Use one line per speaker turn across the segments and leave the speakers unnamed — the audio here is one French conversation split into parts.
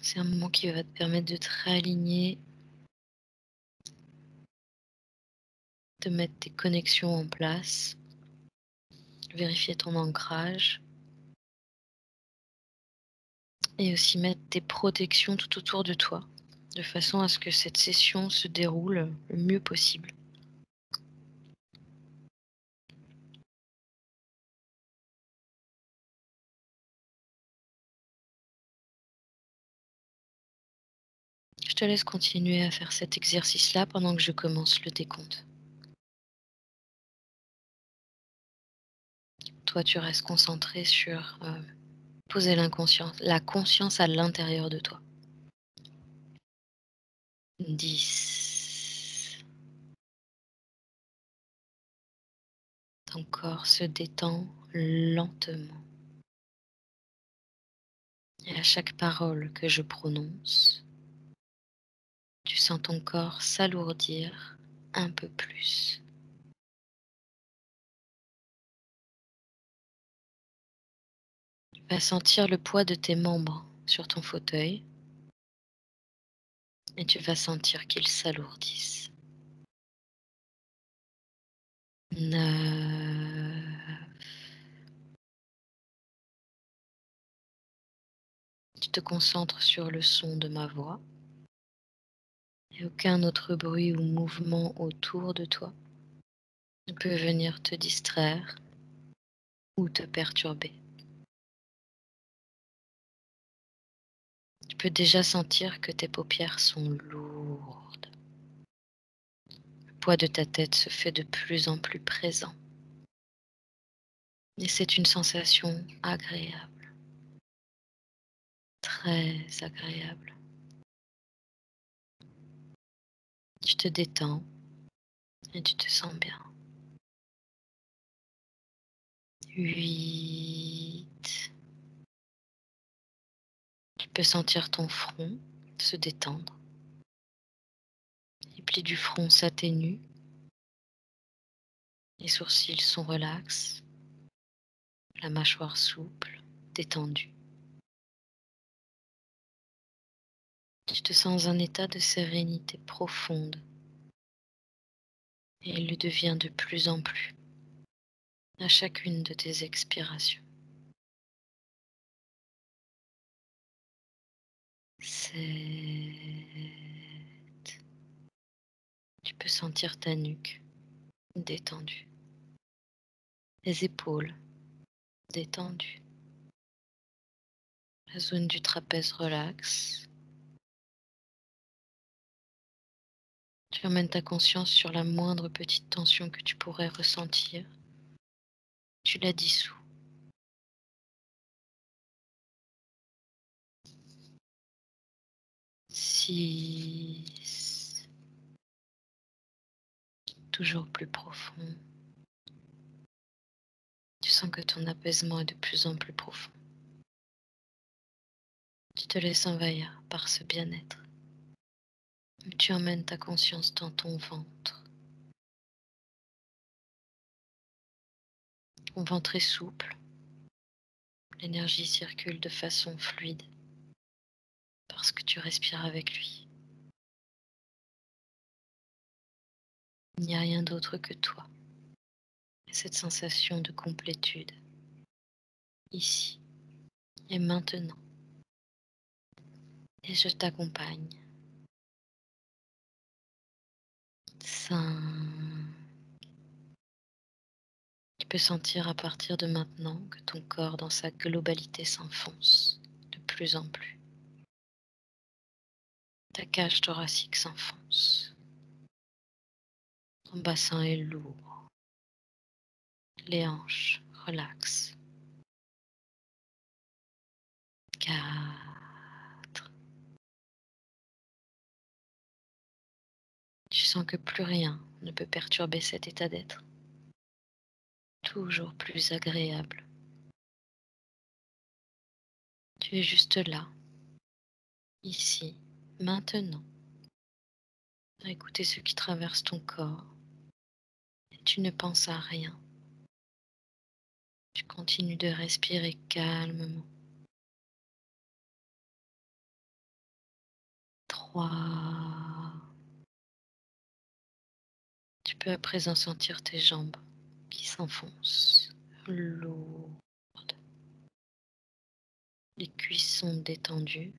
C'est un moment qui va te permettre de te réaligner, de mettre tes connexions en place, vérifier ton ancrage et aussi mettre tes protections tout autour de toi, de façon à ce que cette session se déroule le mieux possible. Je te laisse continuer à faire cet exercice-là pendant que je commence le décompte. Toi, tu restes concentré sur poser la conscience à l'intérieur de toi. 10. Ton corps se détend lentement. Et à chaque parole que je prononce, tu sens ton corps s'alourdir un peu plus. Tu vas sentir le poids de tes membres sur ton fauteuil et tu vas sentir qu'ils s'alourdissent. 9. Tu te concentres sur le son de ma voix et aucun autre bruit ou mouvement autour de toi ne peut venir te distraire ou te perturber. Tu peux déjà sentir que tes paupières sont lourdes. Le poids de ta tête se fait de plus en plus présent. Et c'est une sensation agréable, très agréable. Tu te détends et tu te sens bien. 8. Tu peux sentir ton front se détendre. Les plis du front s'atténuent. Les sourcils sont relax. La mâchoire souple, détendue. Tu te sens en état de sérénité profonde. Et elle le devient de plus en plus à chacune de tes expirations. 7. Tu peux sentir ta nuque détendue, les épaules détendues, la zone du trapèze relaxe. Tu emmènes ta conscience sur la moindre petite tension que tu pourrais ressentir. Tu la dissous. 6. Toujours plus profond. Tu sens que ton apaisement est de plus en plus profond. Tu te laisses envahir par ce bien-être. Tu emmènes ta conscience dans ton ventre. Ton ventre est souple. L'énergie circule de façon fluide parce que tu respires avec lui. Il n'y a rien d'autre que toi. Et cette sensation de complétude, ici et maintenant. Et je t'accompagne. 5. Tu peux sentir à partir de maintenant que ton corps dans sa globalité s'enfonce de plus en plus. Ta cage thoracique s'enfonce. Ton bassin est lourd. Les hanches relaxent. 4. Tu sens que plus rien ne peut perturber cet état d'être. Toujours plus agréable. Tu es juste là, ici, maintenant, à écouter ce qui traverse ton corps. Et tu ne penses à rien. Tu continues de respirer calmement. froid. Tu peux à présent sentir tes jambes qui s'enfoncent, lourdes. Les cuisses sont détendues,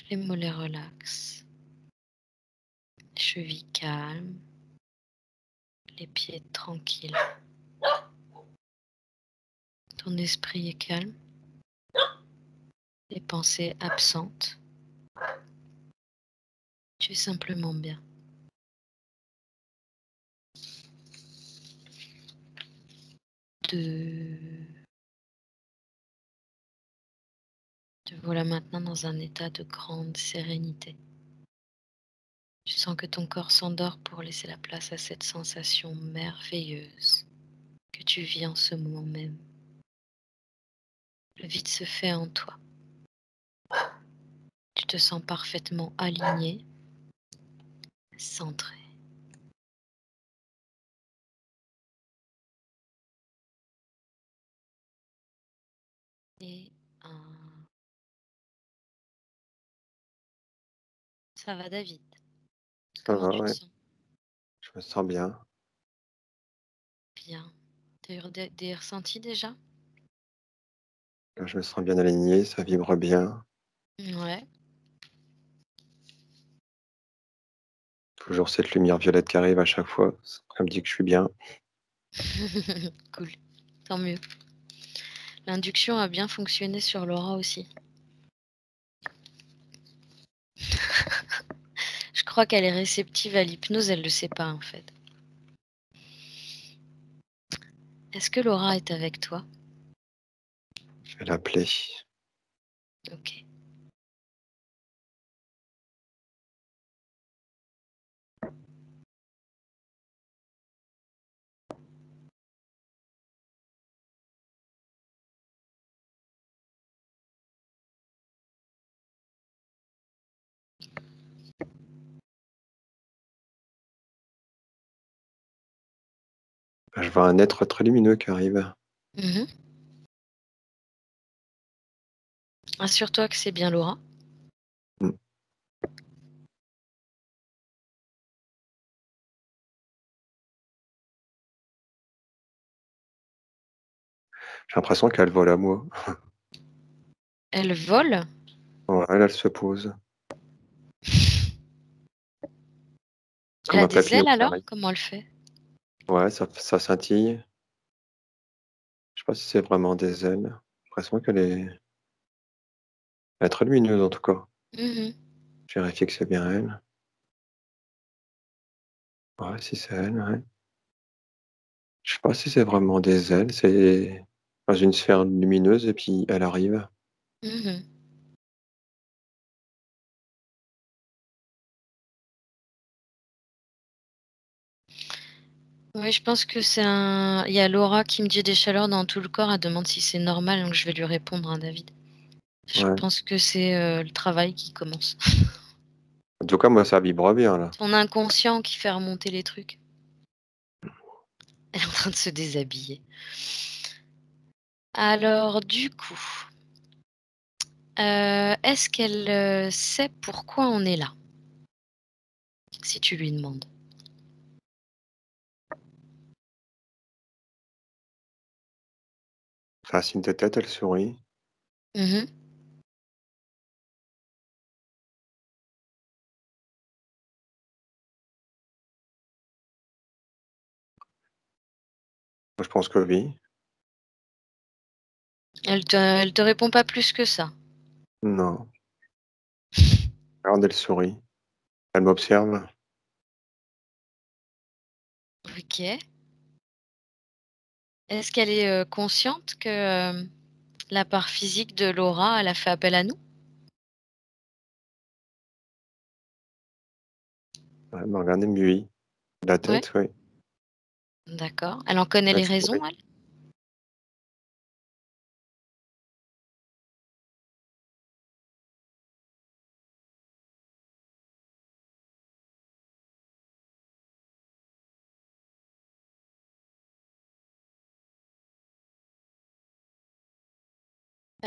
les mollets relaxent, les chevilles calmes, les pieds tranquilles. Ton esprit est calme, les pensées absentes. Tu es simplement bien. Te voilà maintenant dans un état de grande sérénité. Tu sens que ton corps s'endort pour laisser la place à cette sensation merveilleuse que tu vis en ce moment même. Le vide se fait en toi. Tu te sens parfaitement aligné, centré. Et ça va, David?
Ça
Comment
va,
tu te
ouais,
sens?
je me sens bien.
Bien. Tu as eu des ressentis déjà?
Je me sens bien aligné, ça vibre bien.
Ouais.
Toujours cette lumière violette qui arrive à chaque fois. Ça me dit que je suis bien.
Cool. Tant mieux. L'induction a bien fonctionné sur Laura aussi. Je crois qu'elle est réceptive à l'hypnose, elle le sait pas en fait. Est-ce que Laura est avec toi?
Je vais l'appeler.
OK.
Je vois un être très lumineux qui arrive.
Mmh. Assure-toi que c'est bien Laura.
Mm. J'ai l'impression qu'elle vole à moi.
Elle vole?
Ouais, elle se pose.
Elle
Comme
a
un
des
papillon
ailes
qui
alors?
arrive.
Comment elle fait?
Ouais, ça scintille. Je sais pas si c'est vraiment des ailes. J'ai l'impression elle est très lumineuse en tout cas.
Mmh.
Je vérifie que c'est bien elle. Ouais, si c'est elle, ouais. Je sais pas si c'est vraiment des ailes, c'est dans une sphère lumineuse et puis elle arrive.
Mmh. Oui, je pense que c'est un il y a Laura qui me dit des chaleurs dans tout le corps, elle demande si c'est normal, donc je vais lui répondre, hein, David. Je
Ouais.
pense que c'est, le travail qui commence.
En tout cas, moi, ça vibre bien là.
Ton inconscient qui fait remonter les trucs. Elle est en train de se déshabiller. Alors du coup, est-ce qu'elle, sait pourquoi on est là? Si tu lui demandes.
Enfin, signe de tête, elle sourit.
Mmh.
Moi, je pense que oui.
Elle te répond pas plus que ça?
Non. Regarde, elle sourit. Elle m'observe.
OK. Est-ce qu'elle est, consciente que, la part physique de Laura, elle a fait appel à nous?
Ouais, elle me regarde, elle me oui. La
Ouais?
tête, oui.
D'accord. Elle en connaît
Elle
les raisons,
sourit.
elle?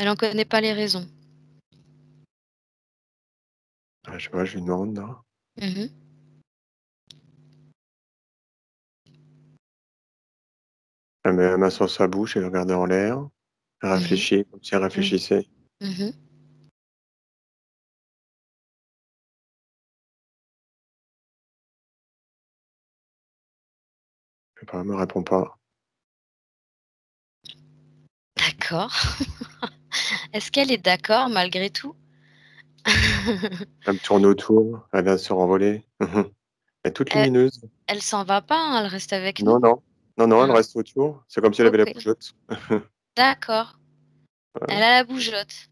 Elle en connaît pas les raisons?
Je sais pas, je lui demande, là.
Mmh.
Elle met la main sur sa bouche, elle regarde en l'air. Elle
Mmh.
réfléchit, comme si elle
Mmh.
réfléchissait.
Mmh.
Je sais pas, elle me répond pas.
D'accord. Est-ce qu'elle est d'accord malgré tout?
Elle me tourne autour, elle vient de se renvoler. Elle est toute
Elle
lumineuse.
elle s'en va pas, hein, elle reste avec
Non,
nous?
non. Non, non, elle
Ah,
reste autour. C'est comme si elle avait la
OK,
bougeotte.
d'accord. Elle
Ouais,
a la bougeotte.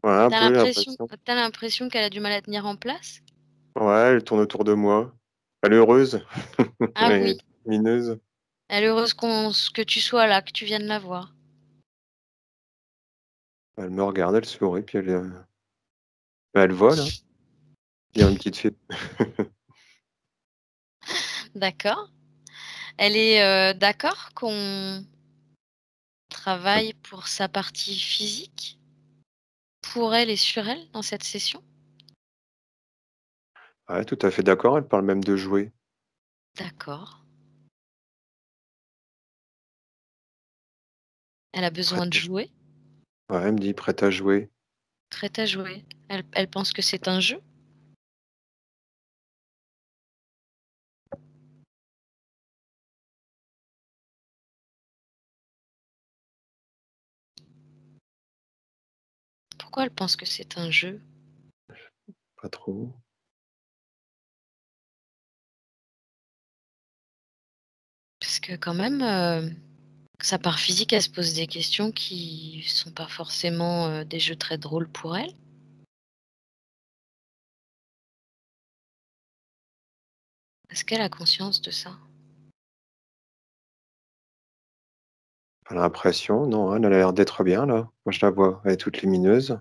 ouais, un
T'as
peu, j'ai
l'impression
l'impression.
tu l'impression qu'elle a du mal à tenir en place?
Ouais, elle tourne autour de moi. Elle est heureuse. Elle
Ah
est
oui,
toute lumineuse.
elle est heureuse que tu sois là, que tu viennes la voir.
Elle me regarde, elle sourit, puis elle vole, hein. Il y a une petite fille.
D'accord. Elle est, d'accord qu'on travaille pour sa partie physique? Pour elle et sur elle, dans cette session?
Ouais, tout à fait d'accord, elle parle même de jouer.
D'accord. Elle a besoin
Prête
de
à jouer.
jouer?
Ouais, elle me dit: «Prête à jouer».
Prête à jouer. Elle pense que c'est un jeu? Pourquoi elle pense que c'est un jeu?
Pas trop.
Parce que quand même, sa part physique, elle se pose des questions qui sont pas forcément, des jeux très drôles pour elle. Est-ce qu'elle a conscience de ça?
Pas l'impression, non, elle a l'air d'être bien, là. Moi, je la vois, elle est toute lumineuse.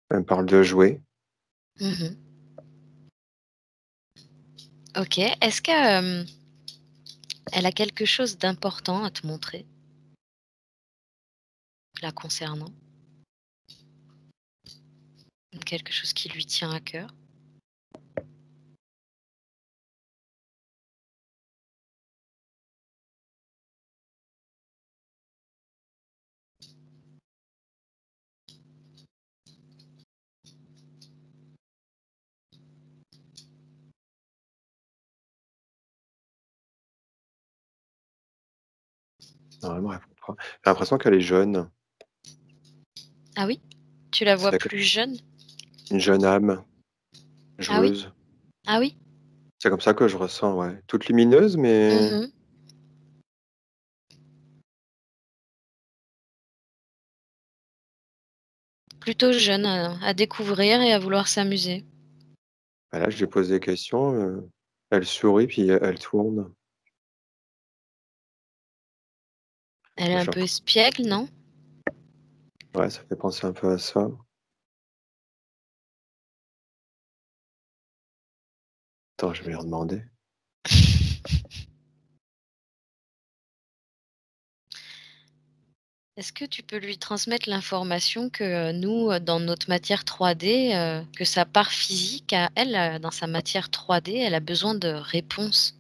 Elle me parle de jouer.
Mmh. OK. Est-ce que, elle a quelque chose d'important à te montrer, la concernant? Quelque chose qui lui tient à cœur?
Non, elle me répond pas. J'ai l'impression qu'elle est jeune.
Ah oui? Tu la vois
C'est
plus jeune?
une jeune âme,
Ah oui?
joueuse.
Ah oui?
C'est comme ça que je ressens, ouais. Toute lumineuse, mais
Mmh. Plutôt jeune à découvrir et à vouloir s'amuser.
bah, là, je lui pose des questions, elle sourit, puis elle tourne.
Elle est
Moi,
un
je
peu
repose des
espiègle,
questions.
non?
Ouais, ça fait penser un peu à ça. Attends, je vais lui redemander.
Est-ce que tu peux lui transmettre l'information que, nous, dans notre matière 3D, que sa part physique à elle, dans sa matière 3D, elle a besoin de réponses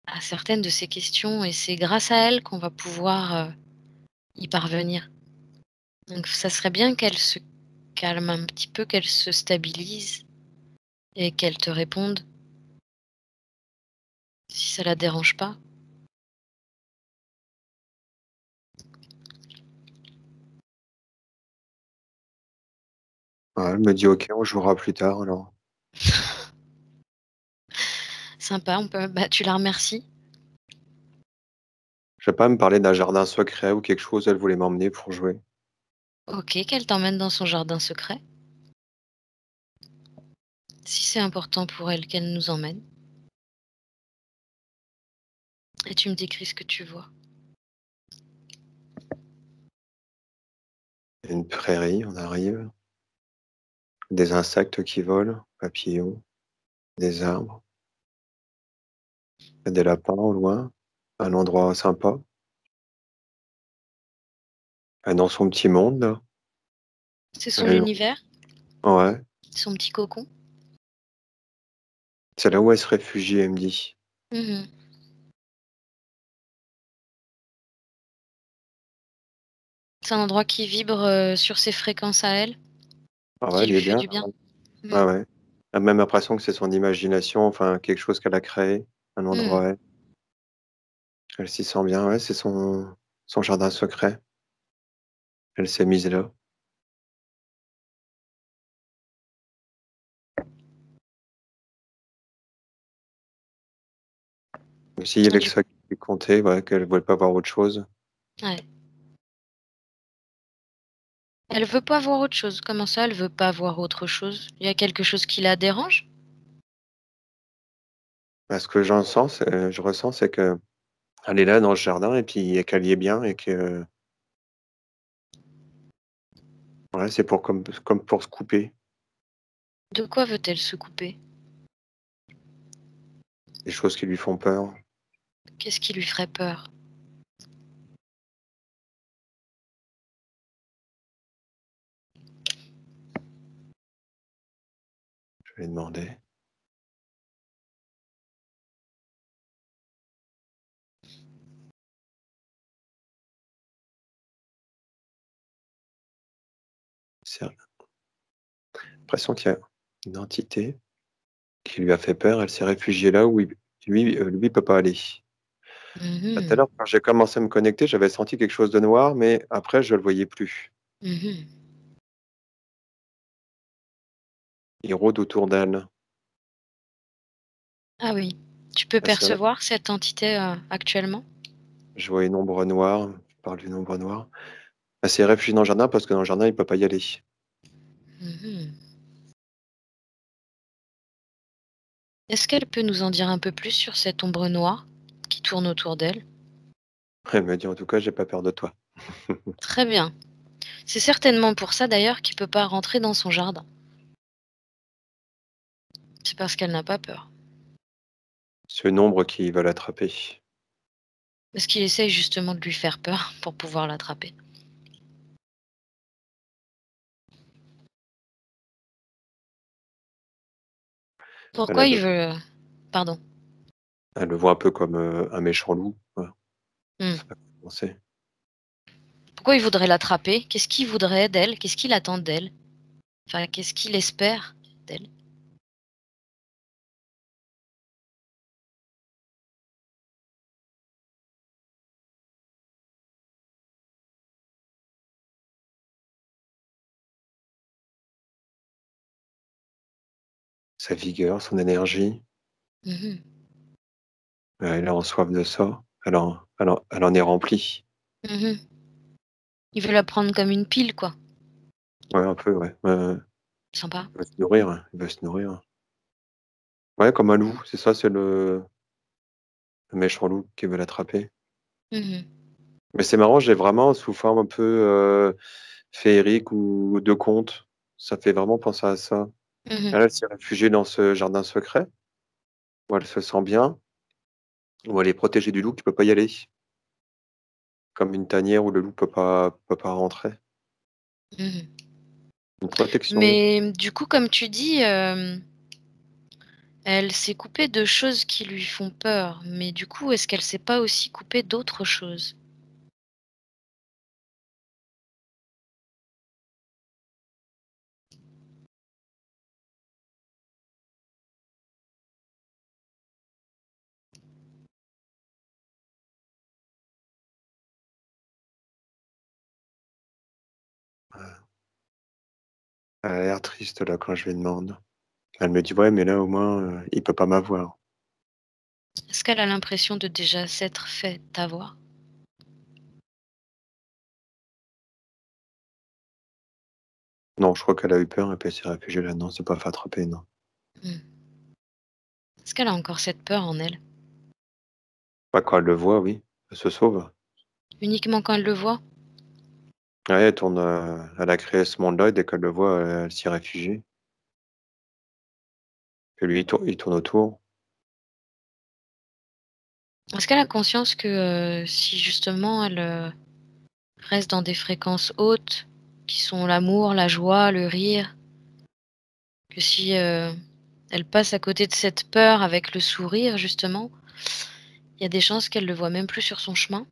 à certaines de ces questions et c'est grâce à elle qu'on va pouvoir, y parvenir. Donc ça serait bien qu'elle se calme un petit peu, qu'elle se stabilise et qu'elle te réponde, si ça la dérange pas.
Ouais, elle me dit: «OK, on jouera plus tard alors».
Sympa, on peut bah, tu la remercies?
Je sais pas, me parler d'un jardin secret ou quelque chose, elle voulait m'emmener pour jouer.
OK, qu'elle t'emmène dans son jardin secret. Si c'est important pour elle, qu'elle nous emmène et tu me décris ce que tu vois.
Une prairie, on arrive, des insectes qui volent, papillons, des arbres, des lapins au loin, un endroit sympa. Elle est dans son petit monde là.
C'est son
Elle est
univers?
Ouais,
Son petit cocon.
c'est là où elle se réfugie, elle me dit.
Mhm. C'est un endroit qui vibre sur ses fréquences à elle,
Ah ouais,
qui
elle y
lui
est
fait
bien.
du bien. Mm.
Ouais, ouais. Elle a même l'impression que c'est son imagination, enfin quelque chose qu'elle a créé, un endroit,
Mm.
ouais. Elle s'y sent bien, ouais, c'est son jardin secret. Elle s'est mise là. S'il y
Et
avait que ça qui comptait, ouais, qu'elle ne voulait pas voir autre chose.
ouais. Elle veut pas voir autre chose. Comment ça, elle veut pas voir autre chose? Il y a quelque chose qui la dérange?
Bah, ce que je ressens, c'est que elle est là dans le jardin et puis qu'elle y est bien et que ouais, c'est pour comme pour se couper
De quoi veut-elle se couper?
des choses qui lui font peur.
Qu'est-ce qui lui ferait peur?
Je vais lui demander. C'est l'impression qu'il y a une entité qui lui a fait peur. Elle s'est réfugiée là où lui peut pas aller. Bah, tout à
Mhm.
l'heure, quand j'ai commencé à me connecter, j'avais senti quelque chose de noir, mais après, je le voyais plus.
Mhm.
Il rôde autour d'elle.
Ah oui. Tu peux
Ah, c'est vrai,
percevoir cette entité actuellement?
je vois une ombre noire. Je parle d'une ombre noire. Elle s'est réfugiée dans le jardin parce que dans le jardin, il peut pas y aller.
Mhm. Est-ce qu'elle peut nous en dire un peu plus sur cette ombre noire qui tourne autour d'elle?
Elle me dit en tout cas, j'ai pas peur de toi.
Très bien. C'est certainement pour ça d'ailleurs qu'il peut pas rentrer dans son jardin. C'est parce qu'elle n'a pas peur.
C'est une ombre qui va l'attraper.
Parce qu'il essaye justement de lui faire peur pour pouvoir l'attraper.
Elle,
Pourquoi
elle
il
le,
veut... Pardon.
elle le voit un peu comme un méchant loup. Voilà.
Hmm.
Ça va commencer.
Pourquoi il voudrait l'attraper? Qu'est-ce qu'il voudrait d'elle? Qu'est-ce qu'il attend d'elle? Enfin, qu'est-ce qu'il espère d'elle?
Sa vigueur, son énergie,
Mhm.
elle en soif de ça. Elle en est remplie.
Mhm. Il veut la prendre comme une pile, quoi.
Ouais, un peu, ouais. Ouais, ouais.
Sympa.
Il veut se nourrir, hein. Il veut se nourrir. Ouais, comme un loup, c'est ça, c'est le méchant loup qui veut l'attraper.
Mhm.
Mais c'est marrant, j'ai vraiment sous forme un peu féerique ou de conte. Ça fait vraiment penser à ça.
Mhm.
Elle s'est réfugiée dans ce jardin secret où elle se sent bien, où elle est protégée du loup qui peut pas y aller. Comme une tanière où le loup peut pas rentrer.
Mhm.
Une protection.
Mais du coup, comme tu dis, elle s'est coupée de choses qui lui font peur. Mais du coup, est-ce qu'elle s'est pas aussi coupée d'autres choses?
Elle a l'air triste là quand je lui demande. Elle me dit: «Ouais, mais là au moins, il peut pas m'avoir».
Est-ce qu'elle a l'impression de déjà s'être fait avoir?
Non, je crois qu'elle a eu peur et puis elle s'est réfugiée là. Non, c'est pas fait attraper, non.
Hmm. Est-ce qu'elle a encore cette peur en elle?
Bah, quand elle le voit, oui, elle se sauve.
Uniquement quand elle le voit?
Ouais, elle tourne, elle a créé ce monde-là et dès qu'elle le voit, elle s'y réfugie. Et lui, il tourne autour.
Est-ce qu'elle a conscience que si justement elle reste dans des fréquences hautes, qui sont l'amour, la joie, le rire, Que si elle passe à côté de cette peur avec le sourire, justement, il y a des chances qu'elle le voit même plus sur son chemin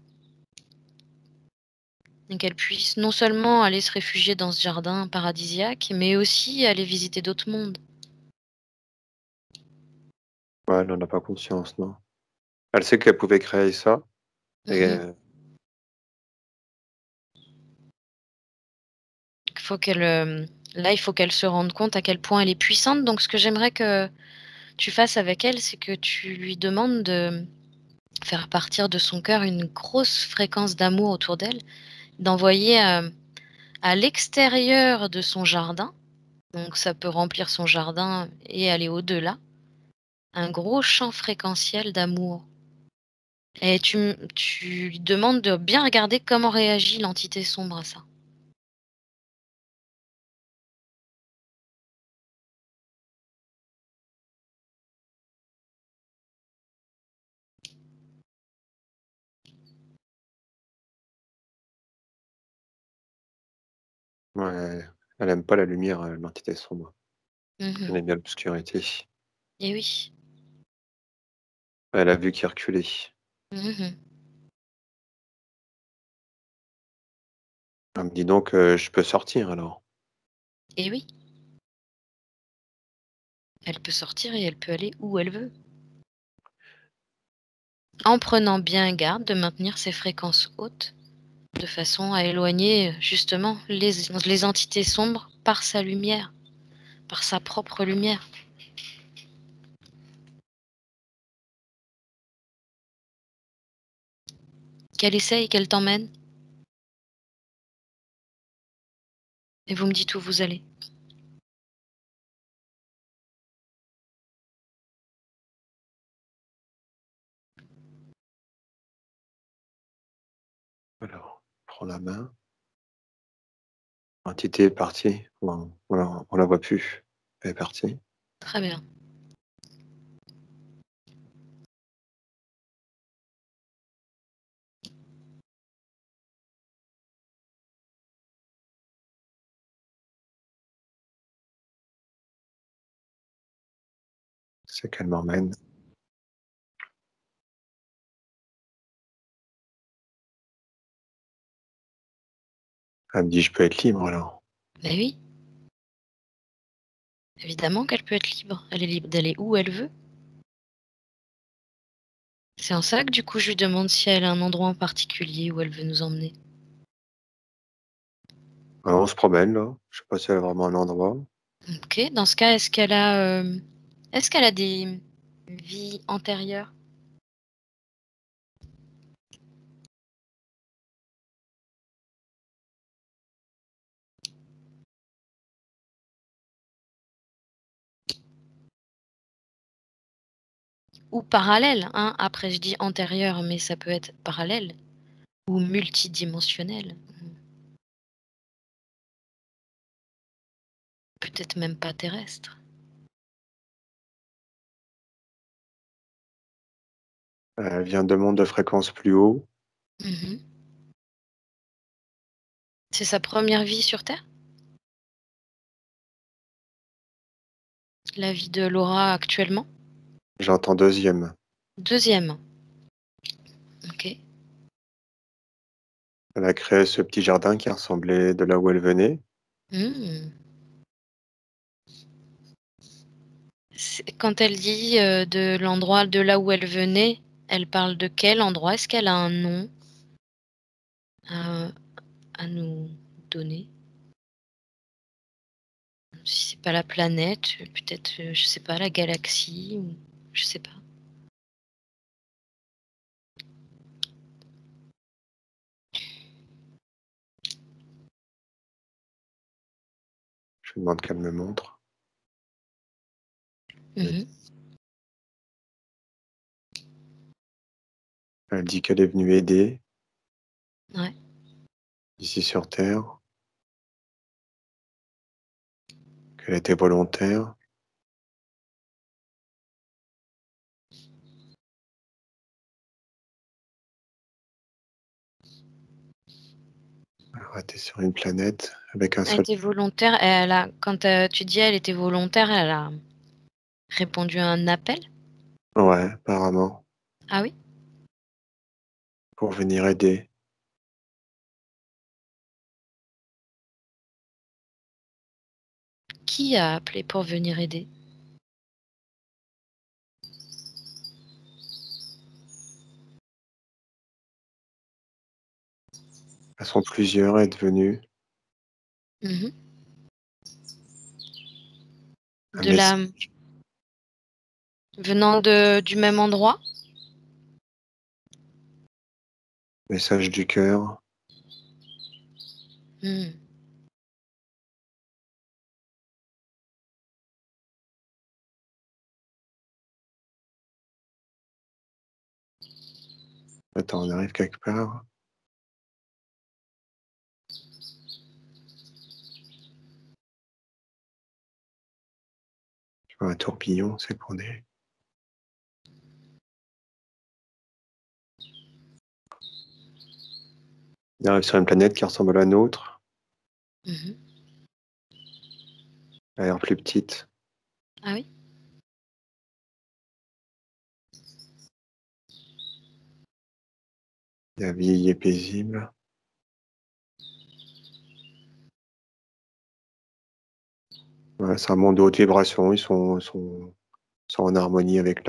et qu'elle puisse non seulement aller se réfugier dans ce jardin paradisiaque, mais aussi aller visiter d'autres mondes.
Ouais, elle en a pas conscience, non. Elle sait qu'elle pouvait créer ça et
Mmh. Il faut qu'elle, là, il faut qu'elle se rende compte à quel point elle est puissante, donc ce que j'aimerais que tu fasses avec elle, c'est que tu lui demandes de faire partir de son cœur une grosse fréquence d'amour autour d'elle, d'envoyer, à l'extérieur de son jardin, donc ça peut remplir son jardin et aller au-delà, un gros champ fréquentiel d'amour et tu lui demandes de bien regarder comment réagit l'entité sombre à ça.
ouais, elle aime pas la lumière, l'entité sombre. Elle
Mmh.
aime bien l'obscurité.
Et oui.
Elle a vu qu'il reculait.
Mmh.
Elle me dit donc, je peux sortir alors?
Et oui, elle peut sortir et elle peut aller où elle veut, en prenant bien garde de maintenir ses fréquences hautes, de façon à éloigner, justement les entités sombres par sa lumière, par sa propre lumière. Qu'elle essaye, qu'elle t'emmène et vous me dites où vous allez.
Alors, prends la main. L'entité est partie. On la voit plus. Elle est partie.
Très bien.
C'est qu'elle m'emmène. Elle me dit: «Je peux être libre alors?»
Mais oui, évidemment qu'elle peut être libre. Elle est libre d'aller où elle veut. C'est en ça que du coup je lui demande si elle a un endroit en particulier où elle veut nous emmener.
On se promène là. Je sais pas si elle a vraiment un endroit.
OK, dans ce cas, est-ce qu'elle a des vies antérieures? Ou parallèles, hein? Après je dis antérieures, mais ça peut être parallèle ou multidimensionnel. Peut-être même pas terrestre.
Elle vient de mondes de fréquences plus haut.
Mmh. C'est sa première vie sur terre? La vie de Laura actuellement?
J'entends deuxième.
Deuxième. OK.
Elle a créé ce petit jardin qui ressemblait de là où elle venait.
Mmh. Quand elle dit, de l'endroit de là où elle venait, elle parle de quel endroit? Est-ce qu'elle a un nom à à nous donner? Si c'est pas la planète, peut-être, je sais pas, la galaxie ou je sais pas.
Je lui demande qu'elle me montre.
Mmh.
Elle dit qu'elle est venue aider
Ouais.
ici sur terre, qu'elle était volontaire. Alors, t'es sur une planète avec un
Elle
seul.
était volontaire, elle a quand, tu dis elle était volontaire, elle a répondu à un appel?
Ouais, apparemment,
Ah oui?
pour venir aider.
Qui a appelé pour venir aider?
Elles sont plusieurs à être venues.
Mmh.
Un
De la venant du même endroit?
message du cœur.
Mmh.
Attends, on arrive quelque part. Je vois un tourbillon, c'est qu'on est. On arrive sur une planète qui ressemble à la nôtre.
Mmh.
Elle a l'air plus petite.
Ah oui?
La vie est paisible. Ouais, c'est un monde de haute vibration. Ils sont en harmonie avec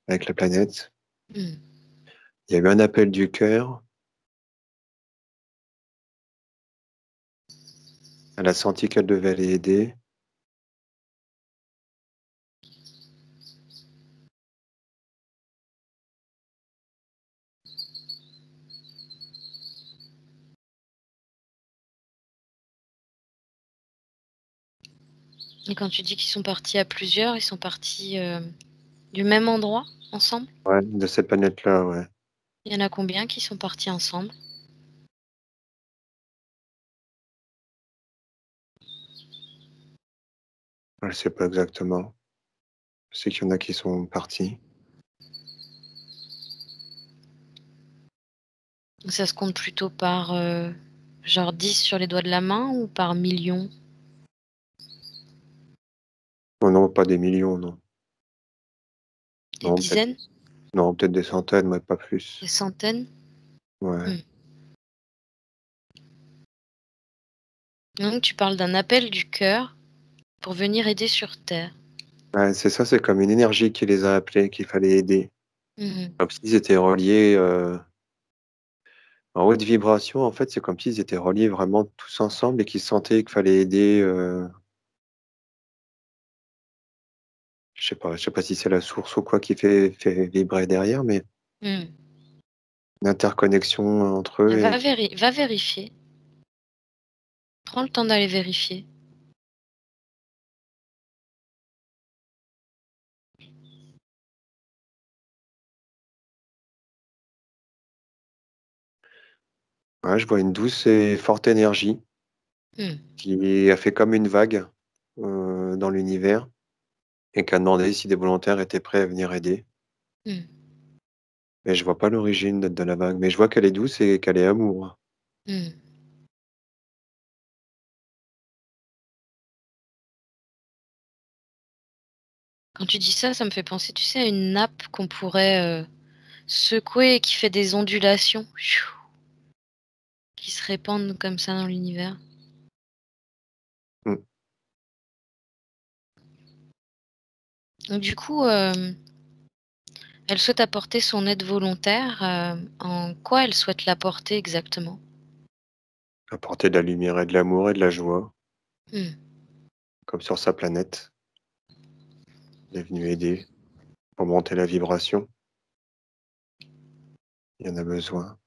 avec la planète.
Mmh.
Il y a eu un appel du cœur. Elle a senti qu'elle devait les aider.
Et quand tu dis qu'ils sont partis à plusieurs, ils sont partis, du même endroit, ensemble?
Ouais, de cette planète-là, ouais.
Il y en a combien qui sont partis ensemble?
Je ne sais pas exactement. Je sais qu'il y en a qui sont partis.
Ça se compte plutôt par, genre 10 sur les doigts de la main ou par millions?
Oh non, pas des millions, non.
Des
Non, peut-être
dizaines?
non, peut-être des centaines, mais pas
Des
plus.
centaines?
Ouais.
Mmh. Donc tu parles d'un appel du cœur pour venir aider sur terre.
Ouais, c'est ça, c'est comme une énergie qui les a appelés, qu'il fallait aider.
Mmh.
Comme s'ils étaient reliés, en haute vibration, en fait, c'est comme s'ils étaient reliés vraiment tous ensemble et qu'ils sentaient qu'il fallait aider, je sais pas si c'est la source ou quoi qui fait vibrer derrière, mais
Mmh.
une interconnexion entre eux et
Va vérifier. Prends le temps d'aller vérifier.
ouais, je vois une douce et forte énergie
Mmh.
qui a fait comme une vague, dans l'univers et qui a demandé si des volontaires étaient prêts à venir aider.
Mmh.
Mais je vois pas l'origine de la vague, mais je vois qu'elle est douce et qu'elle est amour.
Mmh. Quand tu dis ça, ça me fait penser, tu sais, à une nappe qu'on pourrait, secouer et qui fait des ondulations, qui se répandent comme ça dans l'univers.
Mmh.
Donc du coup, elle souhaite apporter son aide volontaire, en quoi elle souhaite l'apporter exactement?
Apporter de la lumière et de l'amour et de la joie,
Mmh.
comme sur sa planète. Elle est venue aider pour monter la vibration. Il y en a besoin.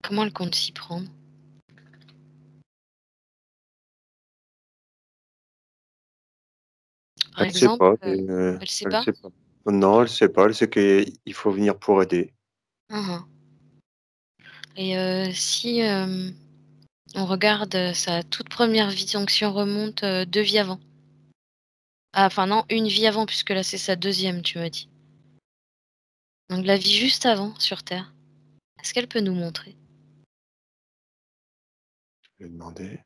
Comment elle compte s'y prendre? Par
Elle sait
exemple,
pas,
elle sait
elle
pas?
sait pas. Non, elle sait pas, elle sait qu'il faut venir pour aider.
Hein, hein. Et si, on regarde, sa toute première vie, donc si on remonte, 2 vies avant. Ah enfin non, une vie avant puisque là c'est sa deuxième, tu m'as dit. Donc la vie juste avant sur Terre, est-ce qu'elle peut nous montrer?
Je vais demander.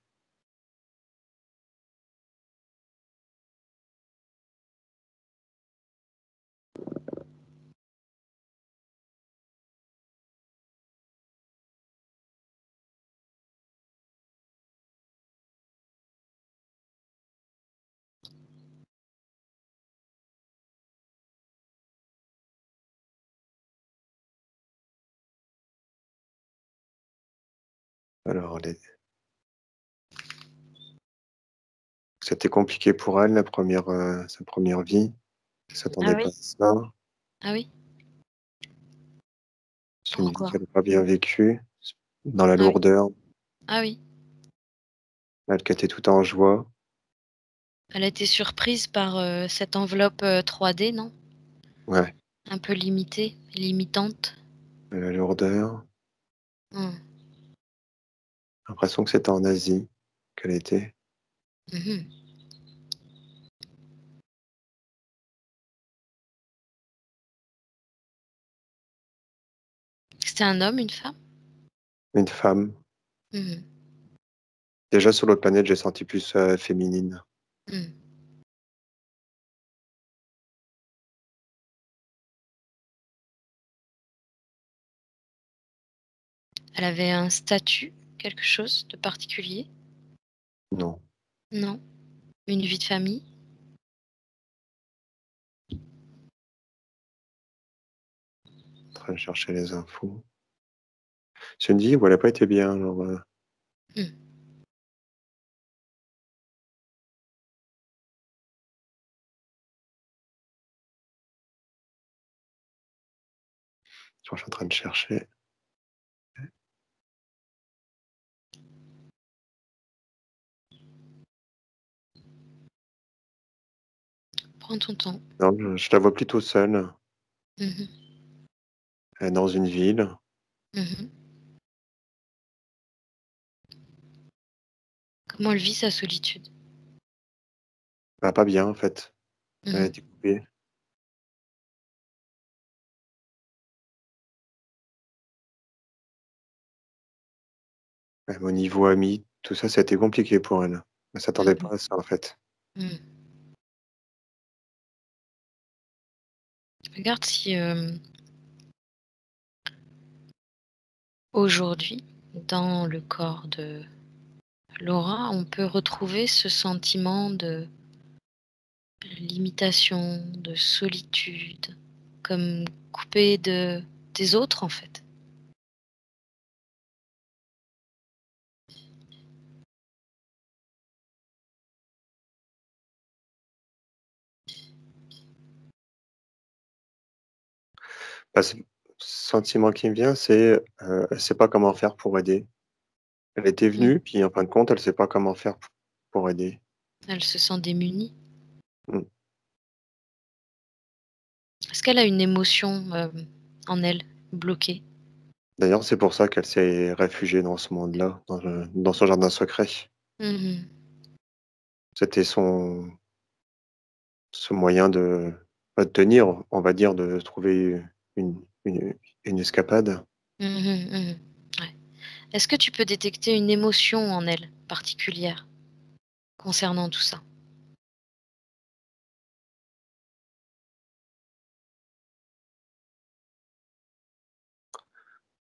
Alors, c'était compliqué pour elle, sa première vie. Elle ne
Ah
s'attendait pas
oui?
à ça.
Ah oui?
C'est une vie
Pourquoi?
qu'elle n'a pas bien vécue, dans la
Ah oui?
lourdeur.
Ah oui?
Elle qui était tout en joie.
Elle a été surprise par, cette enveloppe, 3D, non?
Ouais,
Un peu limitée, limitante?
la lourdeur.
Mmh.
L'impression que c'était en Asie qu'elle était.
Mmh. C'était un homme, une femme?
Une femme.
Mmh.
Déjà sur l'autre planète, j'ai senti plus féminine.
Mmh. Elle avait un statut, quelque chose de particulier?
Non,
Non? Une vie de famille?
en train de chercher les infos. C'est une vie où elle n'a pas été bien. Alors,
Mmh.
je suis en train de chercher.
Prends ton temps.
Non, je la vois plutôt seule,
Mmh.
dans une ville.
Mmh. Comment elle vit sa solitude?
Bah, pas bien en fait. Elle a
Mmh.
été coupée. Même au niveau ami, tout ça, ça a été compliqué pour elle. Elle s'attendait
Mmh.
pas à ça en fait.
Mmh. Regarde si, aujourd'hui, dans le corps de Laura, on peut retrouver ce sentiment de limitation, de solitude, comme coupée des autres, en fait.
Bah, c'est le sentiment qui me vient, c'est, elle sait pas comment faire pour aider. Elle était
Mmh.
venue, puis en fin de compte, elle sait pas comment faire pour aider.
Elle se sent démunie.
Mmh.
Est-ce qu'elle a une émotion, en elle, bloquée?
D'ailleurs, c'est pour ça qu'elle s'est réfugiée dans ce monde-là, dans son jardin secret.
Mmh.
C'était son moyen de, pas de tenir, on va dire, de trouver une une une escapade.
Mmh. Mmh. Ouais. Est-ce que tu peux détecter une émotion en elle, particulière, concernant tout ça?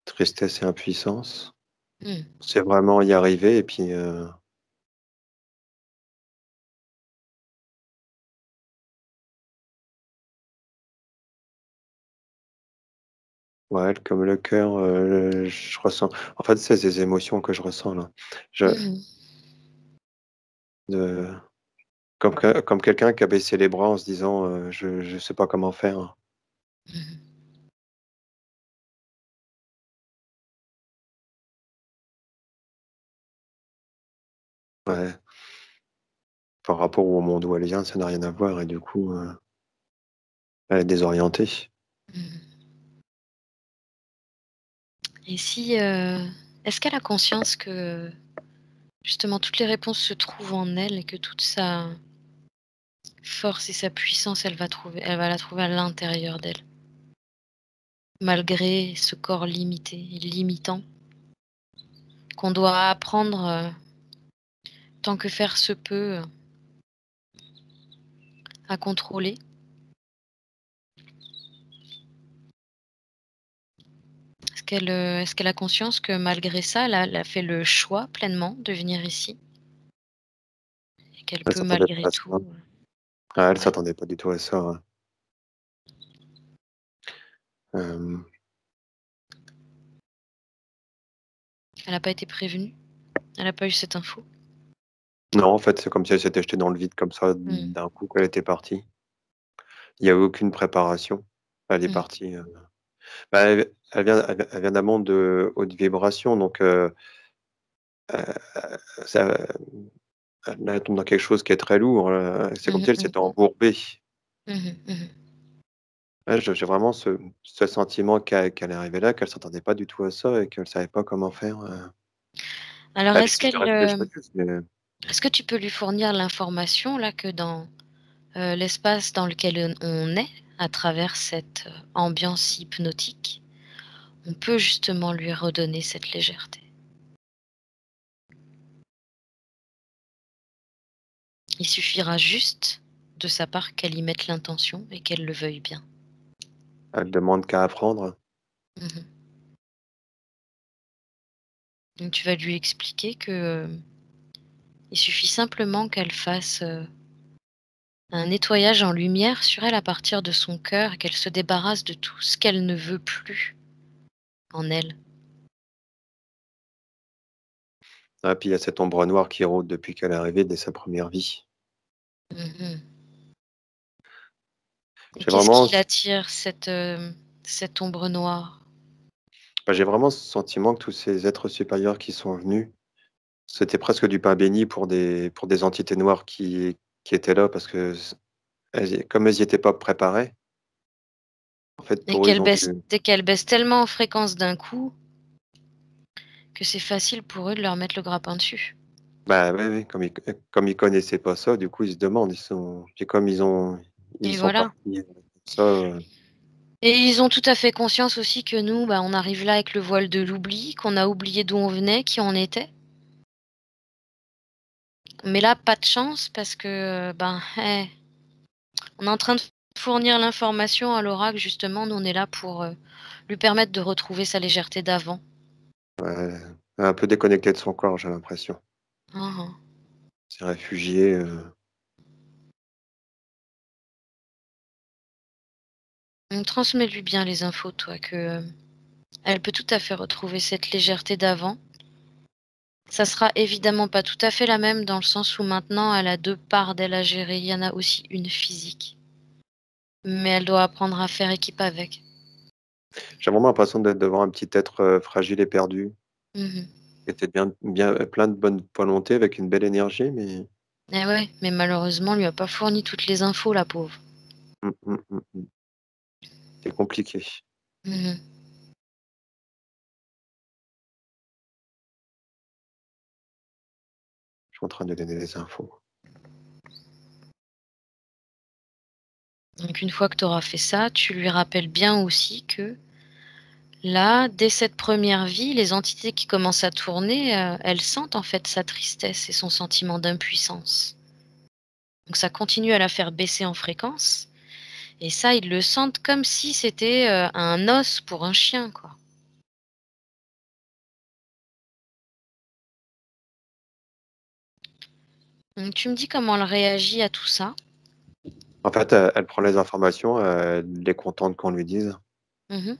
Tristesse et impuissance.
Mmh.
C'est vraiment y arriver et puis, ouais, comme le cœur, je ressens en fait, c'est des émotions que je ressens là. Je
Mmh.
de comme quelqu'un qui a baissé les bras en se disant, «Je sais pas comment faire».
Mmh.
Ouais, par rapport au monde où elle vient, ça n'a rien à voir et du coup, elle est désorientée.
Mmh. Et si, est-ce qu'elle a conscience que, justement, toutes les réponses se trouvent en elle et que toute sa force et sa puissance, elle va la trouver à l'intérieur d'elle? malgré ce corps limité, limitant, qu'on doit apprendre, tant que faire se peut, à contrôler. Est-ce qu'elle a conscience que malgré ça, elle a fait le choix pleinement de venir ici et qu'elle
Elle
peut
s'attendait
malgré
pas à ça.
tout,
Ah, elle
ouais,
s'attendait pas du tout à ça, ouais. Hem,
elle a pas été prévenue? Elle a pas eu cette info?
non, en fait, c'est comme si elle s'était jetée dans le vide comme ça,
Mmh.
d'un coup, qu'elle était partie. Il y avait aucune préparation. Elle est
Mmh.
partie, bah, elle vient d'un monde de haute vibration, donc ça elle tombe dans quelque chose qui est très lourd, c'est comme
Mmh
si elle
mh,
s'était
mmh.
embourbée.
Mmh mh, mmh.
Ouais, j'ai vraiment ce sentiment qu'elle est arrivée là, qu'elle s'attendait pas du tout à ça et qu'elle savait pas comment faire,
Alors
elle décide de rester chez elle, mais
est-ce que tu peux lui fournir l'information là que dans, l'espace dans lequel on est, à travers cette, ambiance hypnotique, on peut justement lui redonner cette légèreté? Il suffira juste, de sa part, qu'elle y mette l'intention et qu'elle le veuille bien.
elle demande qu'à apprendre.
Mmh mh. Donc tu vas lui expliquer que, il suffit simplement qu'elle fasse, un nettoyage en lumière sur elle à partir de son cœur et qu'elle se débarrasse de tout ce qu'elle ne veut plus en elle.
Ah, puis il y a cette ombre noire qui rôde depuis qu'elle est arrivée dès sa première vie.
Mmh mh. Et
J'ai
qu'est-ce
vraiment
qui
ce
l'attire cette ombre noire?
j'ai vraiment ce sentiment que tous ces êtres supérieurs qui sont venus, c'était presque du pain béni pour des entités noires qui étaient là parce que comme elles y étaient pas préparées, en fait,
Et
pour eux, ils ont dû
qu'elle baisse tellement en fréquence d'un coup, que c'est facile pour eux de leur mettre le grappin dessus.
bah, oui, oui, comme ils connaissaient pas ça, du coup, ils se demandent, puis comme ils
Et
sont
voilà.
partis, comme ça,
Et ils ont tout à fait conscience aussi que nous, bah, on arrive là avec le voile de l'oubli, qu'on a oublié d'où on venait, qui on était. Mais là, pas de chance parce que, ben, on est en train de fournir l'information à l'oracle justement, nous on est là pour, lui permettre de retrouver sa légèreté d'avant.
ouais, un peu déconnecté de son corps, j'ai l'impression.
Hein, hein.
S'est réfugié,
Donc transmets-lui bien les infos toi que, elle peut tout à fait retrouver cette légèreté d'avant. Ça sera évidemment pas tout à fait la même dans le sens où maintenant elle a 2 parts d'elle à gérer. Il y en a aussi une physique, mais elle doit apprendre à faire équipe avec.
j'ai vraiment l'impression d'être devant un petit être, fragile et perdu,
Mmh mh.
qui était bien plein de bonne volonté avec une belle énergie, mais
Et ouais, mais malheureusement on lui a pas fourni toutes les infos la pauvre.
mmh. C'est compliqué. Je
Mmh mh.
suis en train de donner des infos.
Donc une fois que tu auras fait ça, tu lui rappelles bien aussi que là, dès cette première vie, les entités qui commencent à tourner, elles sentent en fait sa tristesse et son sentiment d'impuissance. Donc ça continue à la faire baisser en fréquence et ça, ils le sentent comme si c'était, un os pour un chien, quoi. Donc tu me dis comment elle réagit à tout ça?
En fait, elle prend les informations, elle est contente qu'on lui dise.
Mmh.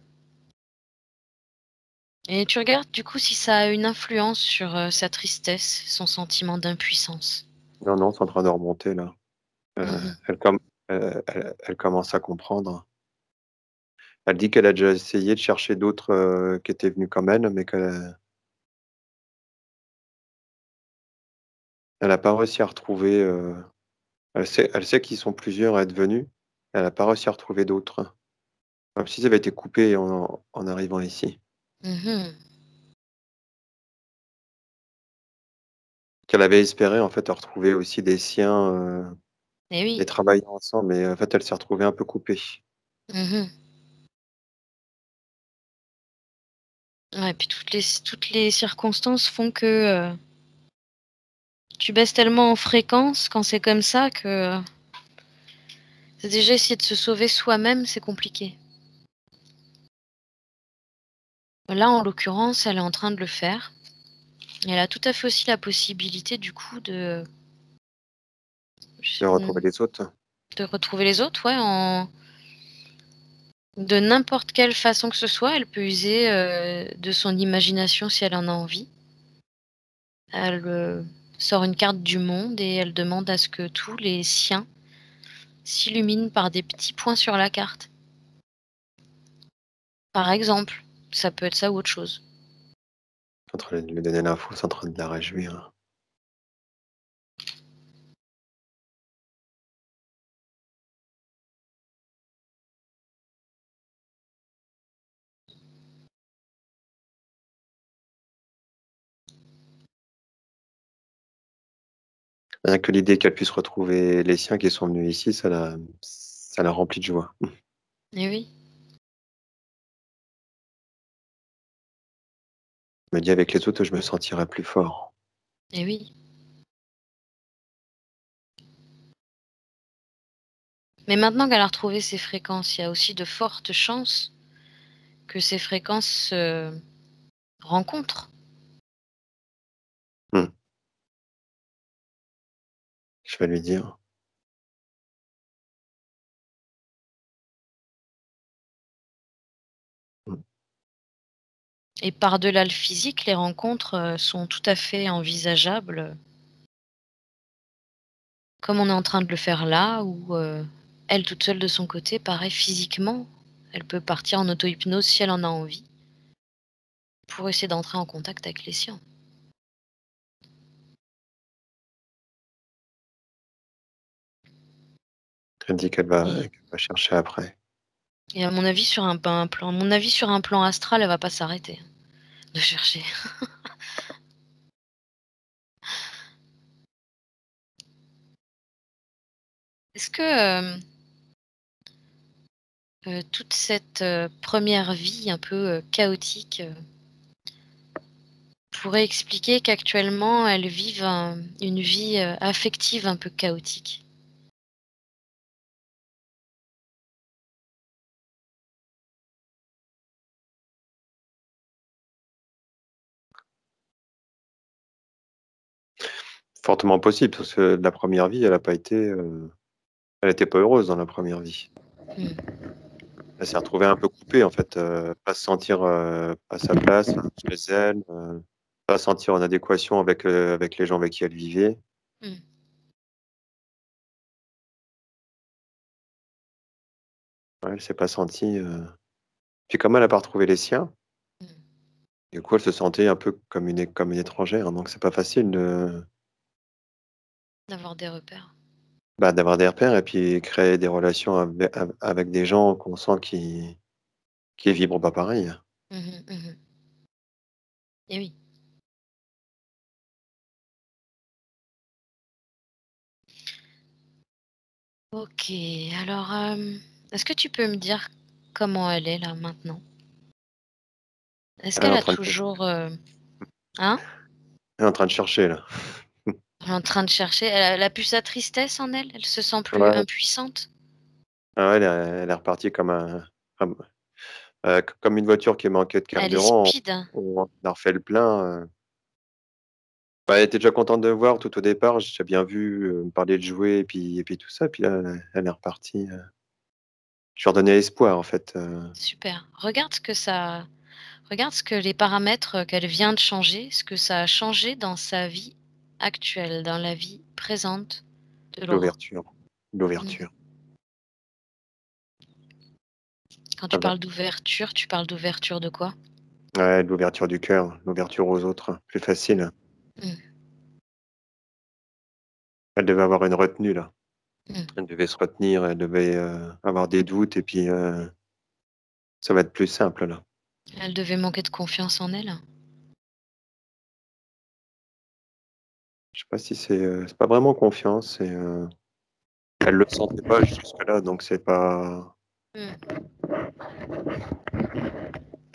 Et tu regardes du coup si ça a une influence sur, sa tristesse, son sentiment d'impuissance?
Non, non, c'est en train de remonter là.
Mmh.
Elle com elle commence à comprendre. Elle dit qu'elle a déjà essayé de chercher d'autres, qui étaient venus comme elle, mais elle a pas réussi à retrouver, elle sait qu'ils sont plusieurs à être venus. Elle a pas réussi à retrouver d'autres. Comme s'ils avaient été coupés en arrivant ici.
Mmh.
Qu'elle avait espéré en fait retrouver aussi des siens,
Et
et
oui.
travailler ensemble, mais en fait elle s'est retrouvée un peu coupée.
Mmh. Ouais, puis toutes les circonstances font que, tu baisses tellement en fréquence quand c'est comme ça que, c'est déjà essayer de se sauver soi-même, c'est compliqué. Là, en l'occurrence, elle est en train de le faire. Elle a tout à fait aussi la possibilité du coup
De retrouver
mmh,
les autres.
de retrouver les autres, ouais, de n'importe quelle façon que ce soit. Elle peut user, de son imagination si elle en a envie. Elle, sort une carte du monde et elle demande à ce que tous les siens s'illuminent par des petits points sur la carte. Par exemple, ça peut être ça ou autre chose.
En train de lui donner l'info, c'est en train de la réjouir. Rien que l'idée qu'elle puisse retrouver les siens qui sont venus ici, ça la remplit de joie.
Et oui,
Elle me dit: «Avec les autres, je me sentirai plus fort».
et oui. Mais maintenant qu'elle a retrouvé ses fréquences, il y a aussi de fortes chances que ces fréquences se rencontrent.
Mmh. Je vais lui dire. Mmh.
Et par-delà le physique, les rencontres, sont tout à fait envisageables, comme on est en train de le faire là, où, elle toute seule de son côté, pareil physiquement, elle peut partir en auto-hypnose si elle en a envie, pour essayer d'entrer en contact avec les siens.
Elle dit
Et
qu'elle va chercher après.
à mon avis sur un plan astral, elle va pas s'arrêter de chercher. Est-ce que, toute cette, 1re vie un peu, chaotique, pourrait expliquer qu'actuellement elle vive une vie, affective un peu chaotique?
Fortement possible, parce que la première vie, elle était pas heureuse dans la première vie.
Mmh.
Elle s'est retrouvée un peu coupée en fait, pas se sentir, à sa place, chez elle, pas se sentir en adéquation avec les gens avec qui elle vivait.
Mmh.
Ouais, elle s'est pas sentie, puis comme elle a pas retrouvé les siens,
Mmh.
du coup, elle se sentait un peu comme une étrangère, donc c'est pas facile
D'avoir des repères.
d'avoir des repères et puis créer des relations avec des gens qu'on sent qui vibrent pas pareil.
Mmh mh. Mmh. Et oui. OK, alors, est-ce que tu peux me dire comment elle est là maintenant? Est-ce
Elle est
qu'elle
en
a
train de
toujours, hein?
elle est en train de chercher là.
Elle est en train de chercher, elle a plus sa tristesse en elle? Elle se sent plus
Ouais,
impuissante?
ah ouais, elle est repartie comme, comme une voiture qui manquait de
Elle est
carburant,
speed, hein?
on a refait le plein, bah, elle était déjà contente de me voir tout au départ, j'ai bien vu, me parler de jouer et puis tout ça, puis là, elle est repartie, je lui redonnais espoir en fait,
Super. Regarde ce que les paramètres, qu'elle vient de changer, ce que ça a changé dans sa vie actuelle, dans la vie présente de Laura.
l'ouverture,
Mmh.
l'ouverture.
Quand
Ça
tu
va.
parles d'ouverture, tu parles d'ouverture de quoi?
Ouais, l'ouverture du cœur, l'ouverture aux autres, plus facile.
Mmh.
Elle devait avoir une retenue là.
Mmh.
Elle devait se retenir, elle devait, avoir des doutes et puis, ça va être plus simple là.
Elle devait manquer de confiance en elle?
Je sais pas si c'est pas vraiment confiance, elle le sentait pas jusque là, donc c'est pas
Mmh.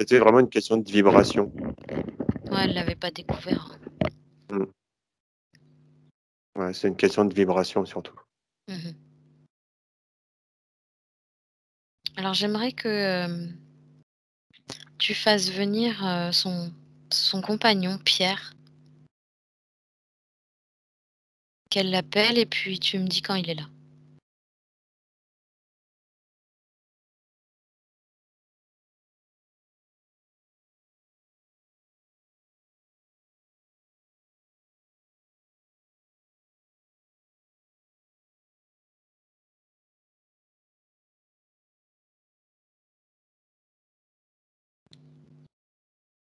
C'était vraiment une question de vibration.
Ouais, elle l'avait pas découvert.
Mmh. Ouais, c'est une question de vibration surtout.
Mhm. Alors j'aimerais que tu fasses venir son compagnon, Pierre, qu'elle l'appelle et puis tu me dis quand il est là.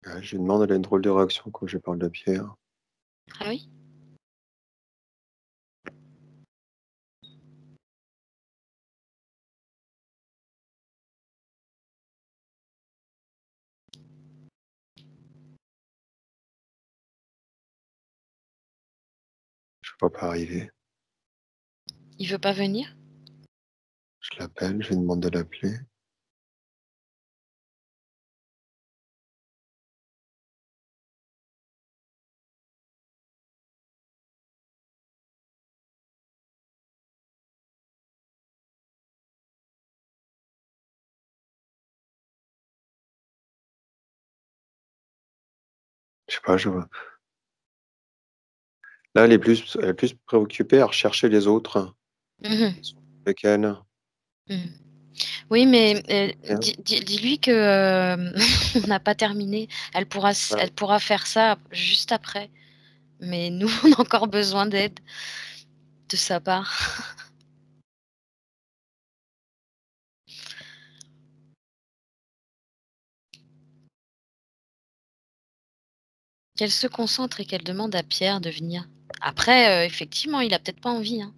Ouais, je lui demande, elle a une drôle de réaction quand je parle de Pierre.
Ah oui?
Je ne peux pas arriver.
Il veut pas venir?
Je l'appelle, je lui demande de l'appeler. Je sais pas, je vois. Là, elle est plus préoccupée à rechercher les autres.
Mhm.
Avec elle.
Mhm. Oui, mais
Bien.
dis-lui que on n'a pas terminé.
Ouais.
Elle pourra faire ça juste après. Mais nous, on a encore besoin d'aide de sa part. Qu'elle se concentre et qu'elle demande à Pierre de venir. Après, effectivement, il a peut-être pas envie, hein,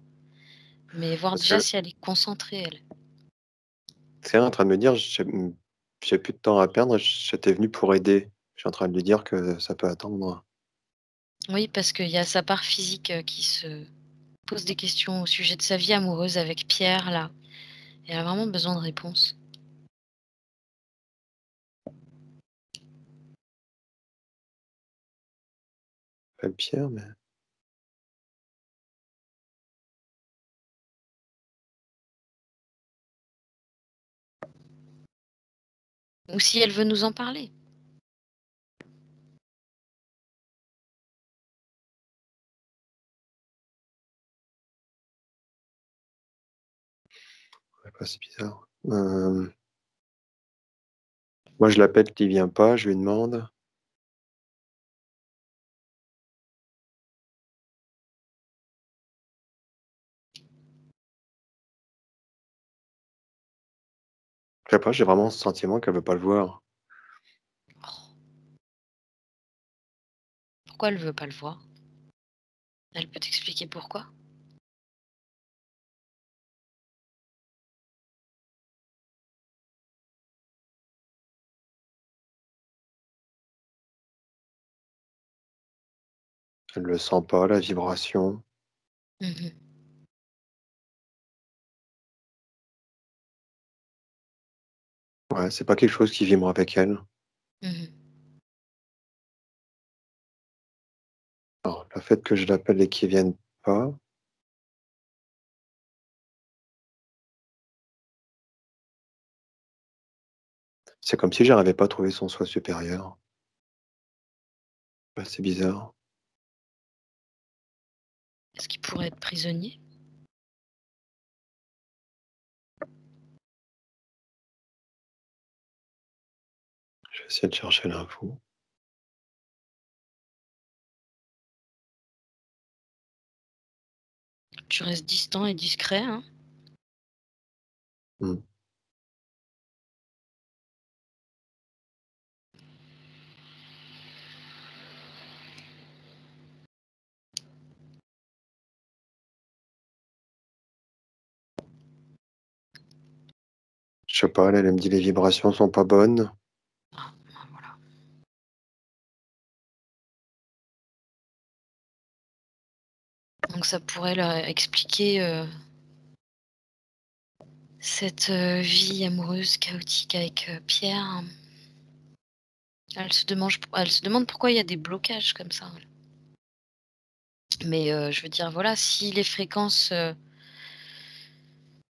mais voir
Parce
déjà
que
si elle est concentrée, elle.
c'est en train de me dire, j'ai plus de temps à perdre, j'étais venu pour aider. Je suis en train de lui dire que ça peut attendre.
Oui, parce qu'il y a sa part physique, qui se pose des questions au sujet de sa vie amoureuse avec Pierre, là. Elle a vraiment besoin de réponses.
Pas Pierre, mais
Ou si elle veut nous en parler.
ouais, pas, c'est bizarre. Moi, je l'appelle, il vient pas, je lui demande. Je sais pas, j'ai vraiment ce sentiment qu'elle veut pas le voir.
Oh, pourquoi elle veut pas le voir? Elle peut t'expliquer pourquoi?
Elle le sent pas, la vibration.
Mmh.
Ouais, c'est pas quelque chose qui vibre avec elle.
Mmh.
Alors, le fait que je l'appelle et qu'il vienne pas, c'est comme si j'arrivais pas à trouver son soi supérieur. Ouais, c'est bizarre.
Est-ce qu'il pourrait être prisonnier?
Je vais essayer de chercher l'info.
Tu restes distant et discret, hein?
Mmh. Je sais pas, elle me dit les vibrations sont pas bonnes.
Ah, bah, voilà. Donc ça pourrait leur expliquer, cette, vie amoureuse chaotique avec, Pierre. Elle se demande pourquoi il y a des blocages comme ça. Mais je veux dire, voilà, si les fréquences,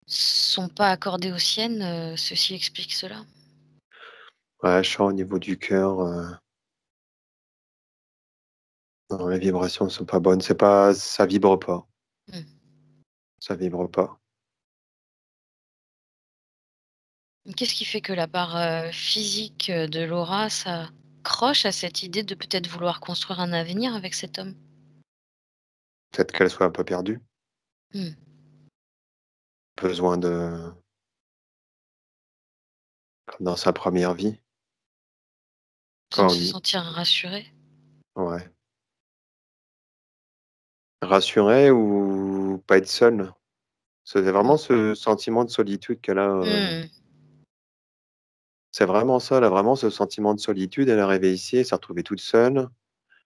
sont pas accordées aux siennes, ceci explique cela.
Ouais, je sens au niveau du cœur, non, les vibrations sont pas bonnes. C'est pas ça vibre pas,
Mmh.
ça vibre pas.
Qu'est-ce qui fait que la part, physique, de Laura s'accroche à cette idée de peut-être vouloir construire un avenir avec cet homme?
Peut-être qu'elle soit un peu perdue,
Mmh.
besoin de comme dans sa première vie,
Besoin de
quand
se sentir rassurée?
ouais. Rassurée ou pas être seule. C'est vraiment
Mmh.
ce sentiment de solitude qu'elle a,
Mmh.
c'est vraiment ça, elle a vraiment ce sentiment de solitude. Elle est arrivée ici, elle s'est retrouvée toute seule.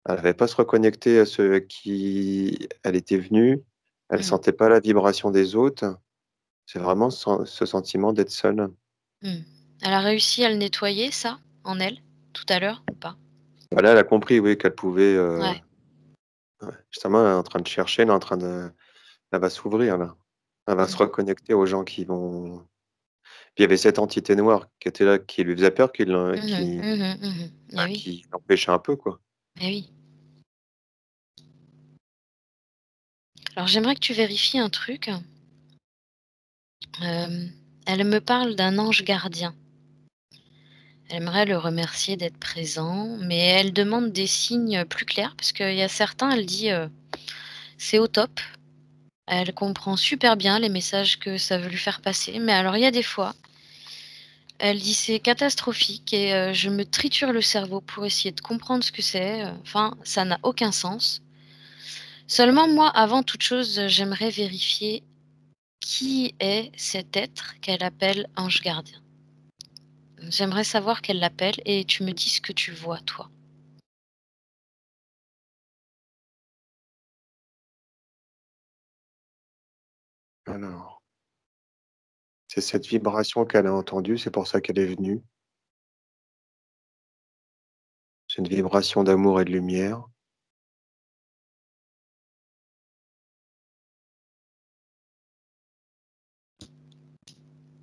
Elle n'avait pas se reconnecter à ceux avec qui elle était venue. Elle
Mmh.
sentait pas la vibration des autres. C'est vraiment ce sentiment d'être seule.
Mmh. Elle a réussi à le nettoyer ça, en elle, tout à l'heure ou pas?
Bah, là, elle a compris, oui, qu'elle pouvait,
Ouais.
ouais, justement, elle est en train de chercher, elle est en train de elle va s'ouvrir là. Elle va se
Mmh.
reconnecter aux gens qui vont puis il y avait cette entité noire qui était là, qui lui faisait peur, qui l'en
Mmh mh. Mmh mh. Mmh. Eh oui,
qui l'empêchait un peu, quoi.
eh oui. Alors j'aimerais que tu vérifies un truc. Elle me parle d'un ange gardien. Elle aimerait le remercier d'être présent, mais elle demande des signes plus clairs parce qu'il y a certains, elle dit, c'est au top. Elle comprend super bien les messages que ça veut lui faire passer, mais alors il y a des fois, elle dit: «C'est catastrophique» et je me triture le cerveau pour essayer de comprendre ce que c'est, enfin, ça n'a aucun sens. Seulement moi, avant toute chose, j'aimerais vérifier qui est cet être qu'elle appelle ange gardien. J'aimerais savoir qu'elle l'appelle et tu me dis ce que tu vois toi.
Alors, c'est cette vibration qu'elle a entendue, c'est pour ça qu'elle est venue. C'est une vibration d'amour et de lumière.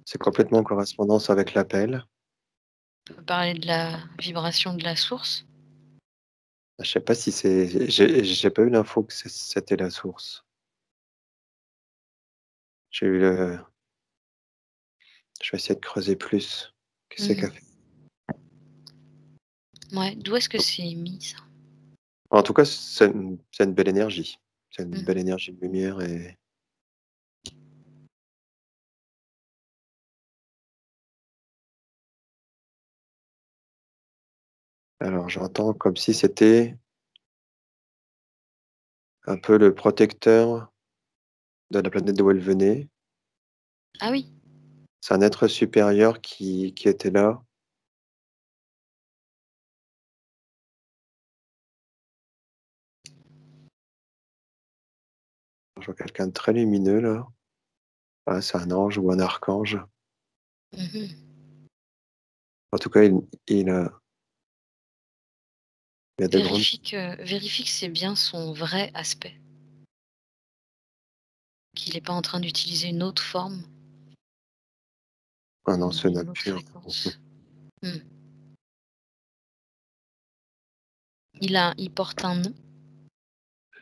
C'est complètement en correspondance avec l'appel.
On peut parler de la vibration de la source.
Je sais pas si j'ai pas eu l'info que c'était la source. J'ai eu le je vais essayer de creuser plus. Qu'est-ce
Mmh.
qu'elle fait?
Ouais, d'où est-ce que c'est émis ça?
En tout cas, c'est une belle énergie. C'est une
Mmh.
belle énergie de lumière et alors j'entends comme si c'était un peu le protecteur de la planète d'où elle venait.
Ah oui,
C'est un être supérieur qui était là. Je vois quelqu'un de très lumineux là. Ah, c'est un ange ou un archange.
mmh,
En tout cas, il a de grandes
vérifie que c'est bien son vrai aspect, qu'il est pas en train d'utiliser une autre forme,
ah non, c'est
une autre
nature.
fréquence. Mmh. Il porte un nom?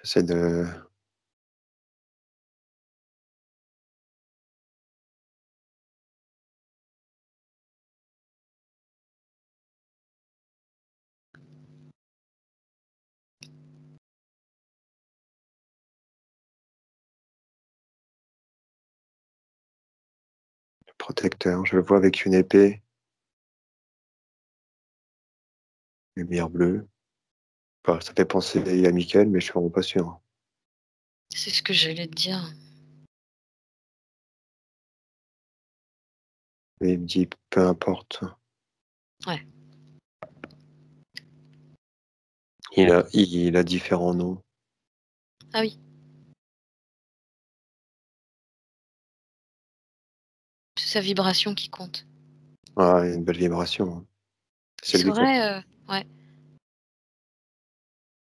J'essaie de protecteur, je le vois avec une épée, lumière bleue. Enfin, ça fait penser à Michael, mais je suis vraiment pas sûr.
C'est ce que j'allais te dire.
Mais il me dit: «Peu importe».
Ouais.
Il a différents noms.
Ah oui, c'est sa vibration qui compte.
Ah, il y a une belle vibration, hein.
Il
C'est lui qui a
saurait, Ouais,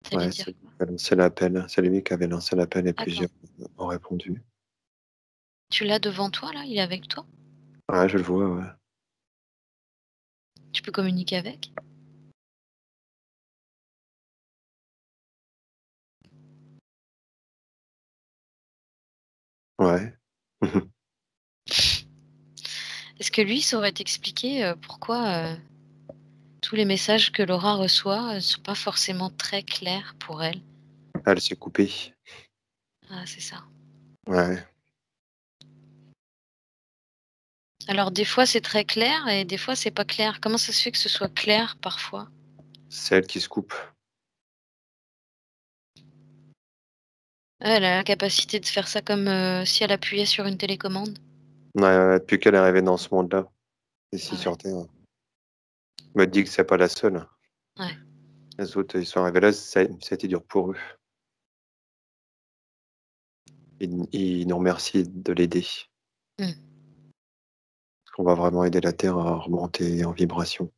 ça veut
Ouais,
dire
c'est lui
quoi?
qui a lancé l'appel. C'est lui qui avait lancé l'appel et
D'accord.
plusieurs ont répondu.
Tu l'as devant toi là? Il est avec toi?
Ouais, je le vois, ouais.
Tu peux communiquer avec?
Ouais.
Est-ce que lui saurait t'expliquer, pourquoi, tous les messages que Laura reçoit, sont pas forcément très clairs pour elle?
Elle s'est coupée.
Ah, c'est ça.
Ouais,
Alors des fois c'est très clair et des fois c'est pas clair. Comment ça se fait que ce soit clair parfois?
c'est elle qui se coupe.
Elle a la capacité de faire ça comme, si elle appuyait sur une télécommande?
Ouais, ouais, ouais, depuis qu'elle est arrivée dans ce monde-là, ici
Ah ouais,
sur Terre. Me dit que c'est pas la seule.
ouais.
Les autres, ils sont arrivés là, ça a été dur pour eux. Ils nous remercient de l'aider.
Mmh.
On va vraiment aider la Terre à remonter en vibration.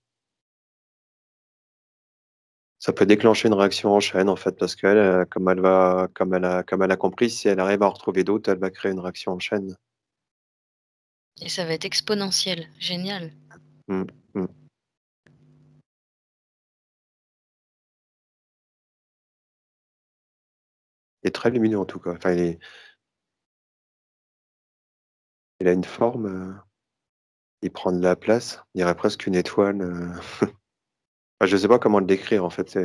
Ça peut déclencher une réaction en chaîne, en fait, parce qu'elle, comme elle a compris, si elle arrive à en retrouver d'autres, elle va créer une réaction en chaîne.
Et ça va être exponentiel, génial.
Mmh, mmh. Il est très lumineux, en tout cas. Enfin, il a une forme, il prend de la place, on dirait presque une étoile, enfin, je sais pas comment le décrire, en fait,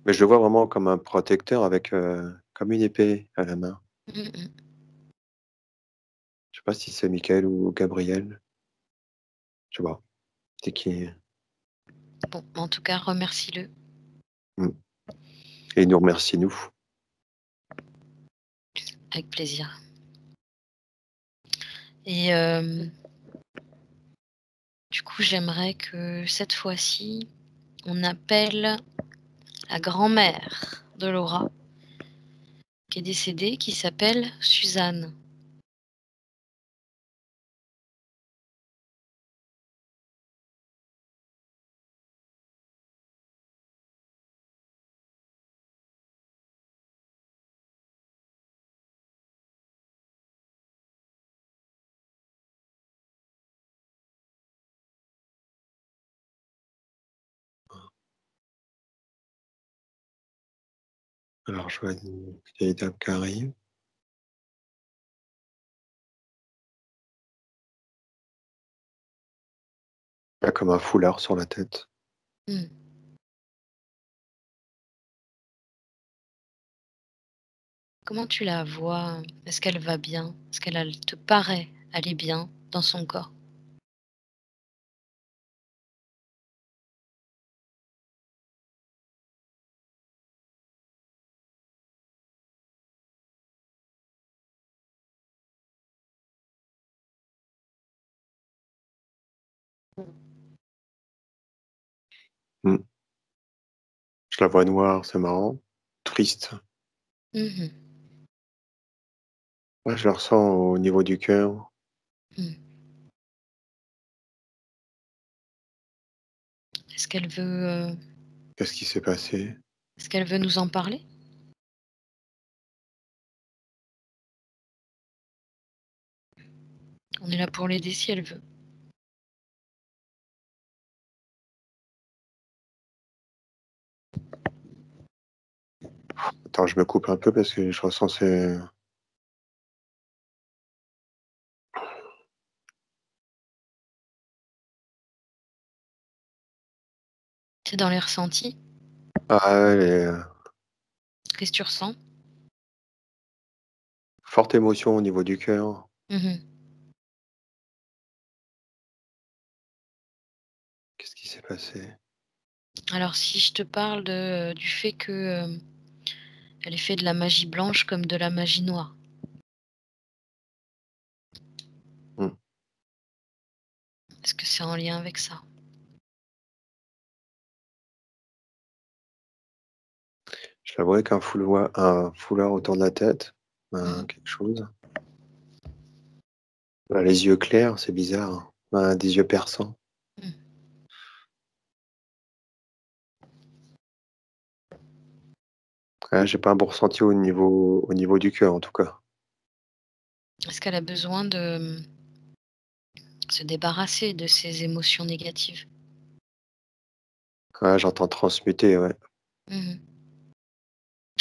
mais je le vois vraiment comme un protecteur avec, comme une épée à la main.
Mmh mh.
Je sais pas si c'est Michael ou Gabriel, je sais pas. C'est qui?
Bon, en tout cas remercie-le.
Mmh, et il nous remercie, nous.
Avec plaisir. Et du coup, j'aimerais que cette fois-ci, on appelle la grand-mère de Laura, qui est décédée, qui s'appelle Suzanne.
Alors je vois une vieille dame qui arrive. Elle a comme un foulard sur la tête.
Mmh. Comment tu la vois? Est-ce qu'elle va bien? Est-ce qu'elle te paraît aller bien dans son corps?
Mmh. Je la vois noire, c'est marrant. Triste.
Mmh.
Ouais, je le ressens au niveau du cœur.
Mmh. Est-ce qu'elle veut,
Qu'est-ce qui s'est passé?
est-ce qu'elle veut nous en parler? On est là pour l'aider si elle veut.
Attends, je me coupe un peu parce que je ressens ces
C'est dans les ressentis?
ah ouais,
Qu'est-ce que tu ressens?
forte émotion au niveau du cœur.
Mmh.
Qu'est-ce qui s'est passé?
Alors si je te parle du fait que, elle ait fait de la magie blanche comme de la magie noire,
Mmh.
est-ce que c'est en lien avec ça?
Je la vois avec un foulard autour de la tête,
Mmh.
quelque chose. Elle a les yeux clairs, c'est bizarre, hein. Des yeux perçants.
Mmh.
Ouais, j'ai pas un bon ressenti au niveau du cœur, en tout cas.
Est-ce qu'elle a besoin de se débarrasser de ces émotions négatives?
Ouais, j'entends transmuter, ouais.
Mmh.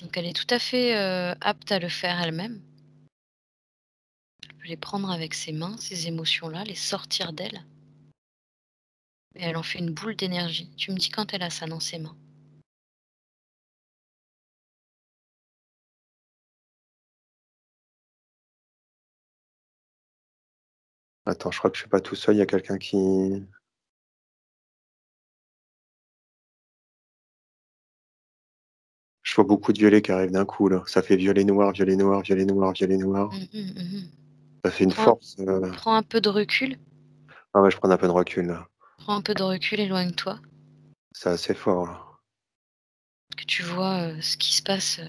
Donc elle est tout à fait, apte à le faire elle-même. Elle peut les prendre avec ses mains, ces émotions-là, les sortir d'elle et elle en fait une boule d'énergie. Tu me dis quand elle a ça dans ses mains.
Attends, je crois que je suis pas tout seul, il y a quelqu'un qui je vois beaucoup de violets qui arrivent d'un coup, là. Ça fait violet noir, violet noir, violet noir, violet noir.
Mmh mh, mmh.
Ça fait une
Prends
force,
prends un peu de recul,
ah ouais, je prends un peu de recul, là.
prends un peu de recul, éloigne-toi,
C'est assez fort, là.
que tu vois, ce qui se passe,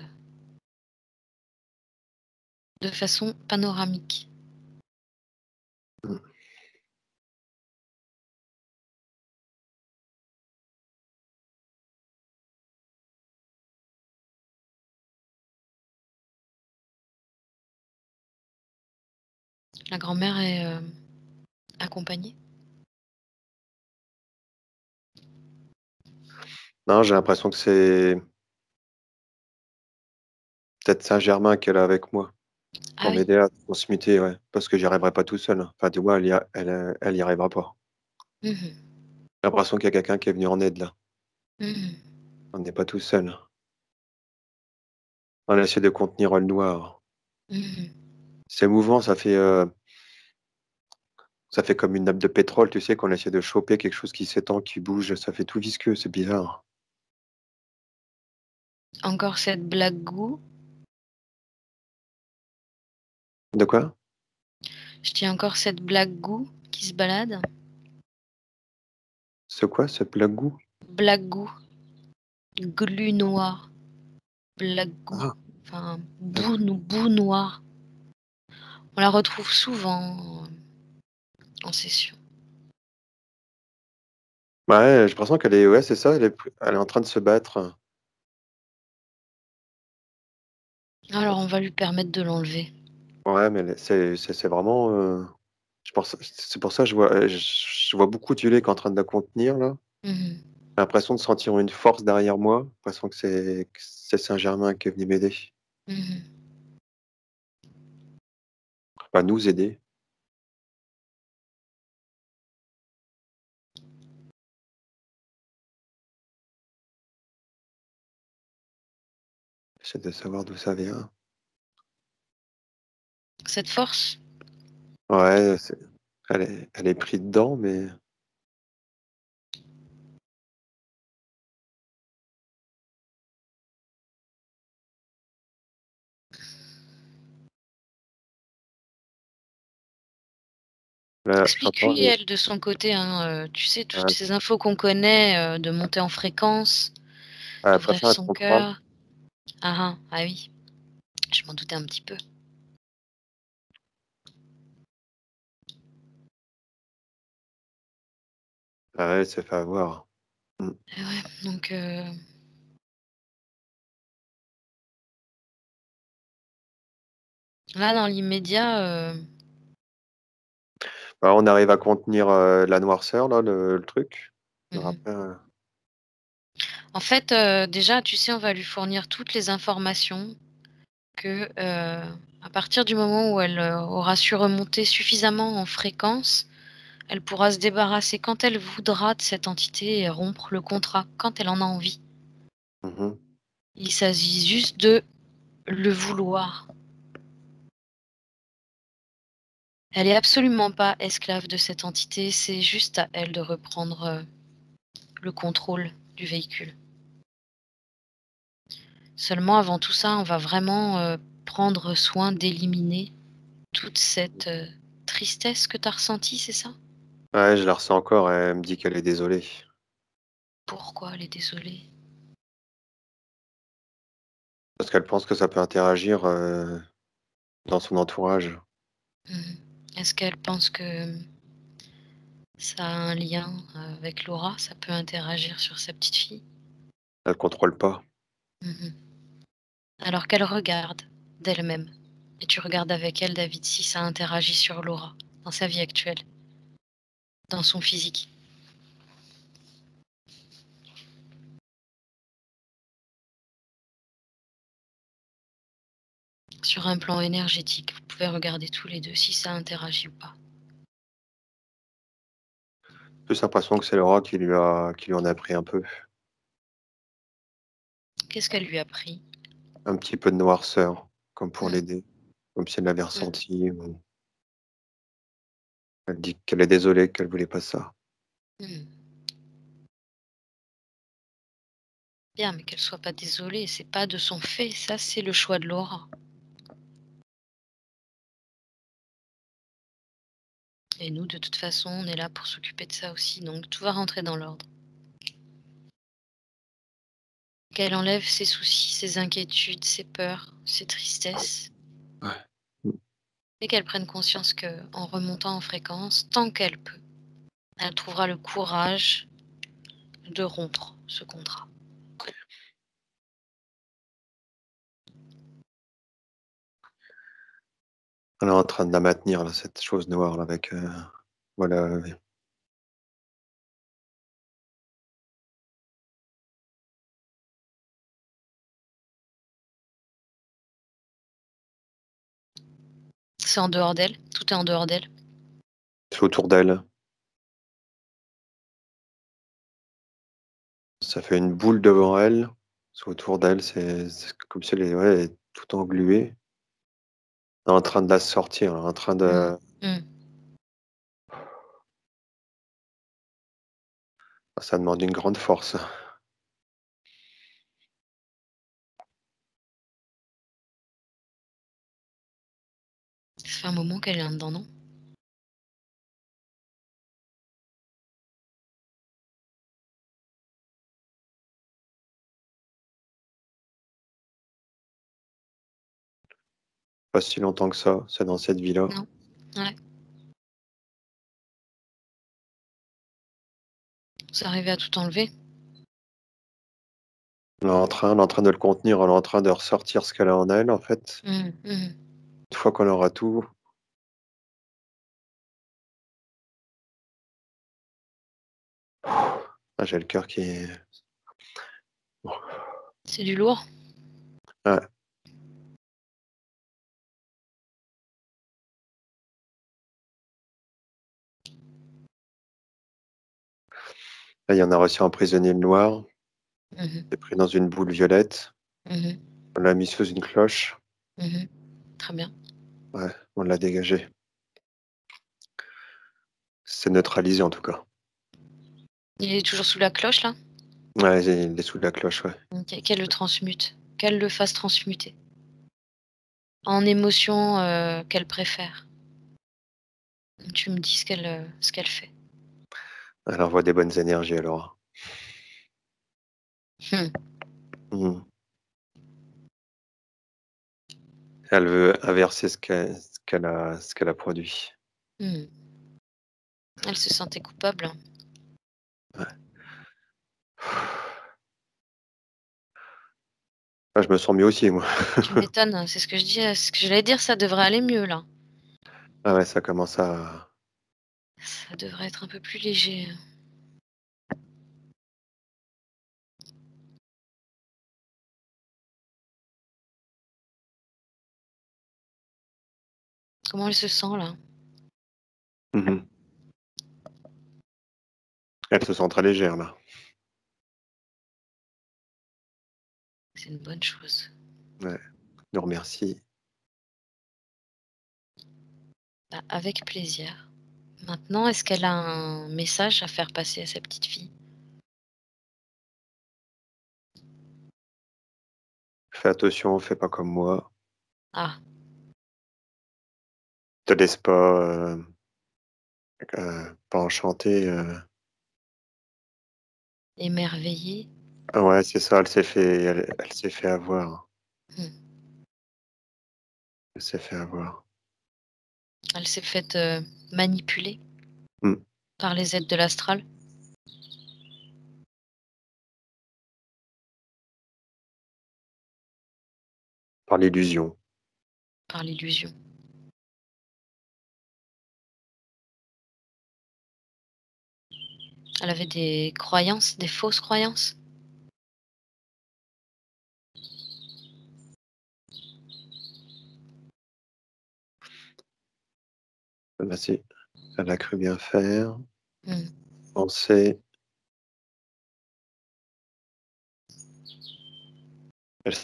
de façon panoramique.
Mmh.
La grand-mère est, accompagnée?
Non, j'ai l'impression que c'est peut-être Saint-Germain qu'elle a avec moi
Ah
pour
oui.
m'aider à transmuter, ouais, parce que j'y arriverai pas tout seul, hein. Enfin, du moins, elle y arrivera pas.
Mmh.
J'ai l'impression qu'il y a quelqu'un qui est venu en aide, là.
Mmh.
On n'est pas tout seul. On essaie de contenir le noir.
Mmh.
C'est mouvant, ça fait comme une nappe de pétrole, tu sais, qu'on essaie de choper quelque chose qui s'étend, qui bouge, ça fait tout visqueux, c'est bizarre.
Encore cette blague goût.
De quoi?
Je dis encore cette blague goût qui se balade.
Ce quoi? Ce plagou?
Blague goût, glu noir, blague goût,
Ah,
enfin
d'accord.
boue noire. On la retrouve souvent, en session.
Ouais, j'ai l'impression qu'elle est ouais, c'est ça, elle est en train de se battre.
Alors on va lui permettre de l'enlever.
Ouais, mais c'est vraiment, je pense c'est pour ça que je vois beaucoup de violets qui est en train de la contenir là.
Mmh.
J'ai l'impression de sentir une force derrière moi, j'ai l'impression que c'est Saint-Germain qui est venu m'aider,
Mmh.
enfin nous aider. J'essaie de savoir d'où ça vient.
Cette force?
Ouais, elle est prise dedans, mais là, j'entends
Explique-lui
les
elle de son côté, hein, tu sais toutes
ouais,
ces infos qu'on connaît, de monter en fréquence,
elle
d'ouvrir
préfère être
son
contrôle.
cœur. Ah ah, ah oui, je m'en doutais un petit peu.
Ah ouais, elle s'est fait avoir. Mmh.
Et ouais, donc là dans l'immédiat,
Bah, on arrive à contenir, la noirceur là, le truc. Alors
mmh.
après,
En fait, déjà, tu sais, on va lui fournir toutes les informations que, à partir du moment où elle, aura su remonter suffisamment en fréquence, elle pourra se débarrasser quand elle voudra de cette entité et rompre le contrat quand elle en a envie.
mmh.
Il s'agit juste de le vouloir. Elle est absolument pas esclave de cette entité, c'est juste à elle de reprendre, le contrôle du véhicule. Seulement avant tout ça, on va vraiment, prendre soin d'éliminer toute cette, tristesse que tu as ressentie, c'est ça?
Ouais, je la ressens encore, elle me dit qu'elle est désolée.
Pourquoi elle est désolée?
Parce qu'elle pense que ça peut interagir, dans son entourage.
Mmh. Est-ce qu'elle pense que, ça a un lien, avec Laura? Ça peut interagir sur sa petite fille?
Elle contrôle pas.
Mmh. alors qu'elle regarde d'elle-même. Et tu regardes avec elle, David, si ça interagit sur Laura, dans sa vie actuelle, dans son physique. Sur un plan énergétique, vous pouvez regarder tous les deux si ça interagit ou pas.
Plus l'impression que c'est Laura qui lui en a pris un peu.
Qu'est-ce qu'elle lui a pris?
Un petit peu de noirceur, comme pour
Mmh,
l'aider, comme si elle l'avait
mmh.
ressenti ou elle dit qu'elle est désolée, qu'elle voulait pas ça.
Mmh. Bien, mais qu'elle soit pas désolée, c'est pas de son fait, ça c'est le choix de Laura. Et nous, de toute façon, on est là pour s'occuper de ça aussi, donc tout va rentrer dans l'ordre. Qu'elle enlève ses soucis, ses inquiétudes, ses peurs, ses tristesses,
Ouais. Mmh.
et qu'elle prenne conscience que, en remontant en fréquence, tant qu'elle peut, elle trouvera le courage de rompre ce contrat.
Elle est en train de la maintenir là, cette chose noire là avec, voilà,
C'est en dehors d'elle, tout est en dehors d'elle.
c'est autour d'elle. Ça fait une boule devant elle, c'est autour d'elle, c'est comme si elle est, ouais, tout engluée. Elle est en train de la sortir, elle est en train
Mmh.
de
Mmh.
ça demande une grande force.
Ça fait un moment qu'elle est là-dedans, non?
Pas si longtemps que ça, c'est dans cette vie-là.
Non? Ouais. Vous arrivez à tout enlever?
Elle est en train de le contenir, elle est en train de ressortir ce qu'elle a en elle, en fait.
Mmh. Mmh.
Une fois qu'on aura tout, ah, j'ai le cœur qui est
C'est du lourd?
ouais, là, il y en a reçu un prisonnier noir,
Mmh.
il est pris dans une boule violette,
Mmh.
on l'a mis sous une cloche,
Mmh. Très bien.
ouais, on l'a dégagé. C'est neutralisé en tout cas.
Il est toujours sous la cloche là?
Ouais, il est sous la cloche, ouais.
OK, qu'elle le transmute, qu'elle le fasse transmuter en émotion, qu'elle préfère. Tu me dis ce qu'elle fait.
Elle envoie des bonnes énergies alors.
Mmh.
Mmh. Elle veut inverser ce qu'elle a produit.
Mmh. Elle se sentait coupable, hein.
Ouais. Ah, je me sens mieux aussi moi.
Tu m'étonnes, hein, c'est ce que je dis, ce que j'allais dire, ça devrait aller mieux là.
Ah ouais, ça commence à
Ça devrait être un peu plus léger. Comment elle se sent là?
mmh mh. Elle se sent très légère là.
C'est une bonne chose.
Ouais, je nous remercie.
Bah, avec plaisir. Maintenant, est-ce qu'elle a un message à faire passer à sa petite fille?
Fais attention, fais pas comme moi.
Ah,
Te laisse pas, pas enchanter,
émerveillée?
ah ouais, c'est ça, elle s'est fait avoir.
Mmh.
Elle s'est fait avoir.
Elle s'est faite, manipuler
Mmh.
par les êtres de l'astral?
par l'illusion.
par l'illusion. Elle avait des croyances, des fausses croyances?
Bah, si, elle a cru bien faire,
Mmh.
penser. Elle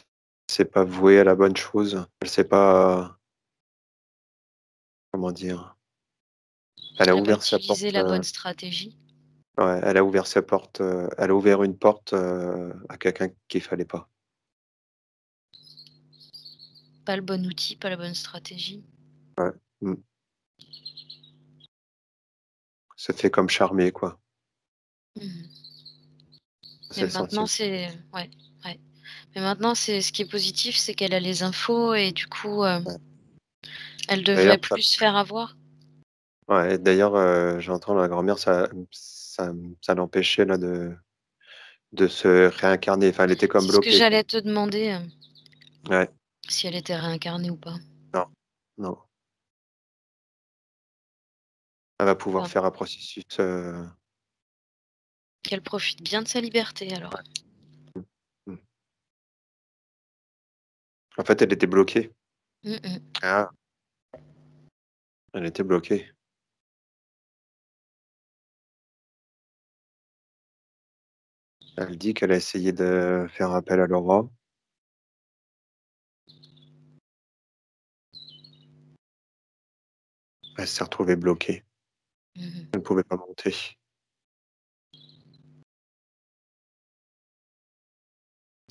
s'est pas vouée à la bonne chose. Elle s'est pas, comment dire? Elle a
Elle a pas
ouvert sa porte,
utilisé la bonne stratégie?
ouais, elle a ouvert sa porte, elle a ouvert une porte, à quelqu'un qu'il fallait pas.
Pas le bon outil, pas la bonne stratégie?
Ouais, mmh. Ça fait comme charmer, quoi.
Mmh.
C'est
Mais
le
maintenant
sentiment.
c'est ouais, ouais. Mais maintenant c'est ce qui est positif, c'est qu'elle a les infos et du coup,
Ouais.
elle devrait
D'ailleurs, ça
plus se faire avoir?
ouais, d'ailleurs, j'entends la grand-mère, ça l'empêchait là de se réincarner. Enfin, elle était comme
C'est ce que
bloquée, quoi.
j'allais te demander,
Ouais,
si elle était réincarnée ou pas.
non, non. Elle va pouvoir
Bah,
faire un processus,
qu'elle profite bien de sa liberté alors.
mmh. En fait, elle était bloquée.
Mmh mh.
Ah, elle était bloquée. Elle dit qu'elle a essayé de faire appel à Laura. Elle s'est retrouvée bloquée.
Mmh.
Elle ne pouvait pas monter.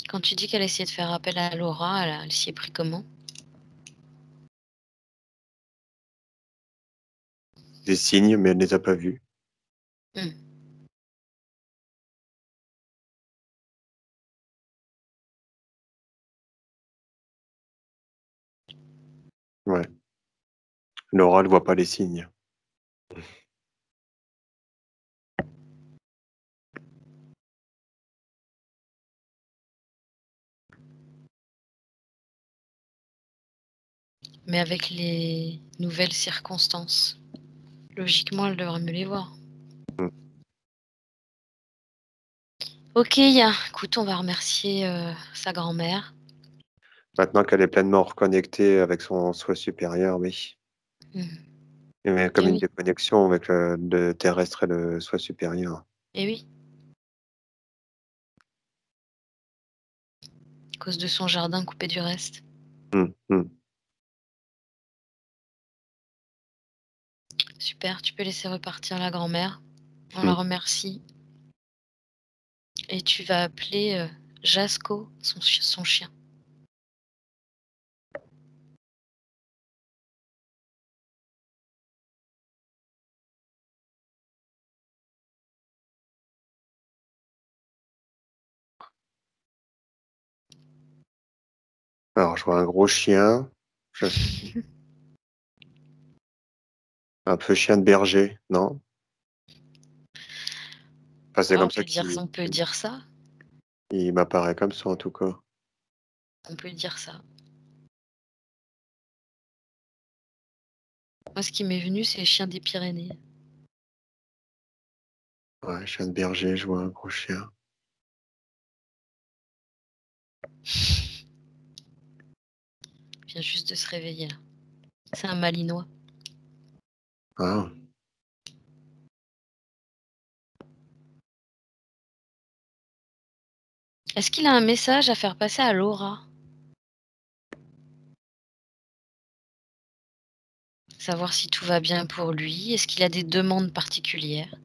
Quand tu dis qu'elle a essayé de faire appel à Laura, elle s'y est pris comment?
Des signes, mais elle ne les a pas vus.
Mmh.
Ouais. Laura ne voit pas les signes.
Mais avec les nouvelles circonstances, logiquement, elle devrait mieux les voir.
Mmh.
OK, écoute, on va remercier, sa grand-mère.
Maintenant qu'elle est pleinement reconnectée avec son soi supérieur, oui.
Mmh.
Il y avait comme
Et
une
oui,
déconnexion avec le terrestre et le soi supérieur.
et oui, à cause de son jardin coupé du reste.
Mmh, mmh.
Super, tu peux laisser repartir la grand-mère. On la
Mmh.
remercie et tu vas appeler, Jasco, son chien.
Alors, je vois un gros chien, je un peu chien de berger, non? Enfin, c'est
Ouais,
comme ça qu'il
on peut dire ça,
il m'apparaît comme ça, en tout cas.
on peut dire ça. Moi, ce qui m'est venu, c'est les chiens des Pyrénées.
Ouais, chien de berger, je vois un gros chien.
Il vient juste de se réveiller là. C'est un malinois.
Ah,
Est-ce qu'il a un message à faire passer à Laura? Savoir si tout va bien pour lui. Est-ce qu'il a des demandes particulières?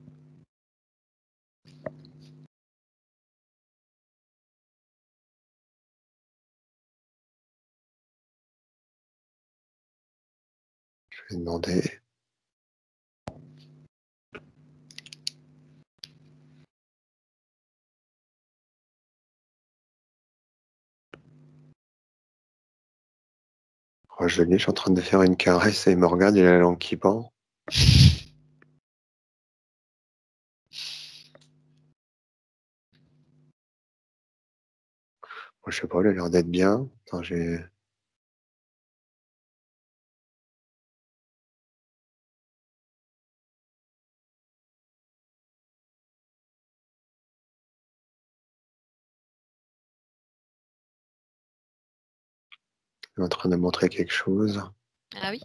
je vais demander. Oh, je suis en train de faire une caresse et il me regarde, il a la langue qui pend. Moi, je sais pas, il a l'air d'être bien. Attends, j'ai est en train de montrer quelque chose.
Ah oui?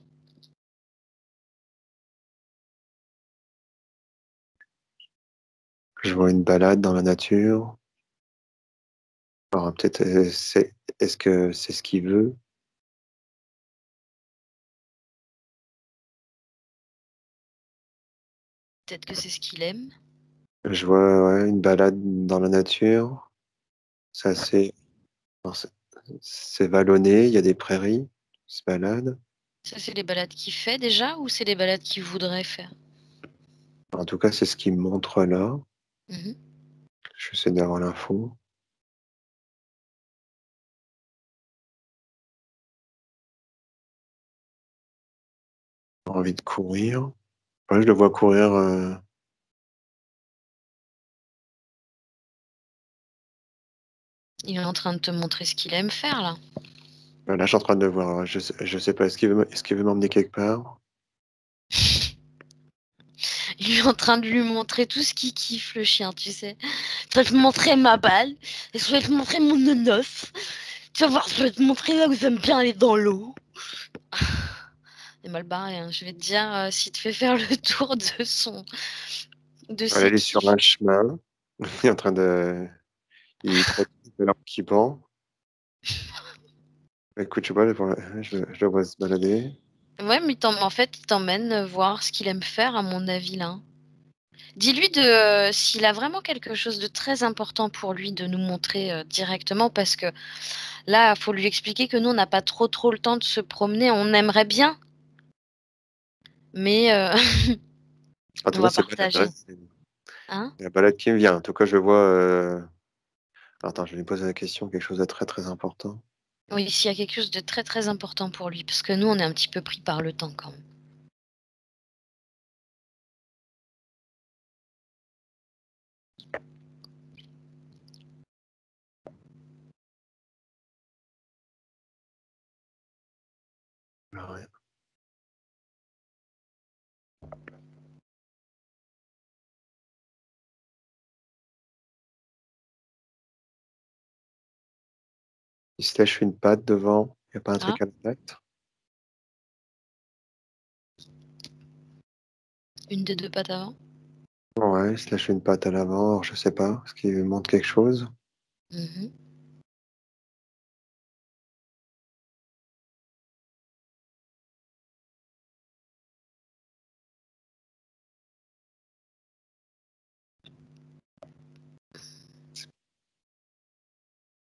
Je vois une balade dans la nature. Alors peut-être est-ce que c'est ce qu'il veut?
Peut-être que c'est ce qu'il aime.
Je vois ouais, une balade dans la nature. C'est assez. alors, c'est vallonné, il y a des prairies. Il se balade.
Ça, c'est les balades qu'il fait déjà ou c'est les balades qu'il voudrait faire?
En tout cas, c'est ce qu'il montre là.
Mhm.
J'essaie d'avoir l'info. Envie de courir. Ouais, je le vois courir.
Il est en train de te montrer ce qu'il aime faire là.
Là, je suis en train de le voir. Je sais pas. Est-ce qu'il veut m'emmener quelque part?
Il est en train de lui montrer tout ce qu'il kiffe, le chien, tu sais. Je vais te montrer ma balle, et je vais te montrer mon nonos. Tu vas voir, je vais te montrer là où j'aime bien aller dans l'eau. C'est mal barré, hein. Je vais te dire, s'il te fait faire le tour de
Là,
ses
il est sur un
kiffs.
chemin. Il est en train de. Il trotte de l'arbre qui pend. Écoute, je sais pas, je le vois se balader.
Ouais, mais en fait, il t'emmène voir ce qu'il aime faire, à mon avis, là. Dis-lui s'il a vraiment quelque chose de très important pour lui de nous montrer directement, parce que là, il faut lui expliquer que nous, on n'a pas trop le temps de se promener. On aimerait bien, mais
En
on
tout cas,
va
c'est balade, ouais,
partager.
c'est
Hein?
la balade qui me vient. En tout cas, je le vois. Attends, je vais lui poser la question. Quelque chose de très très important.
Oui, s'il y a quelque chose de très important pour lui, parce que nous, on est un petit peu pris par le temps quand même.
Ah, ouais. Il se lèche une patte devant. Il n'y a pas un
Ah,
truc à la patte?
une des deux pattes avant.
Ouais, il se lèche une patte à l'avant. Alors, je sais pas. Est-ce qu'il montre quelque chose?
Mhm.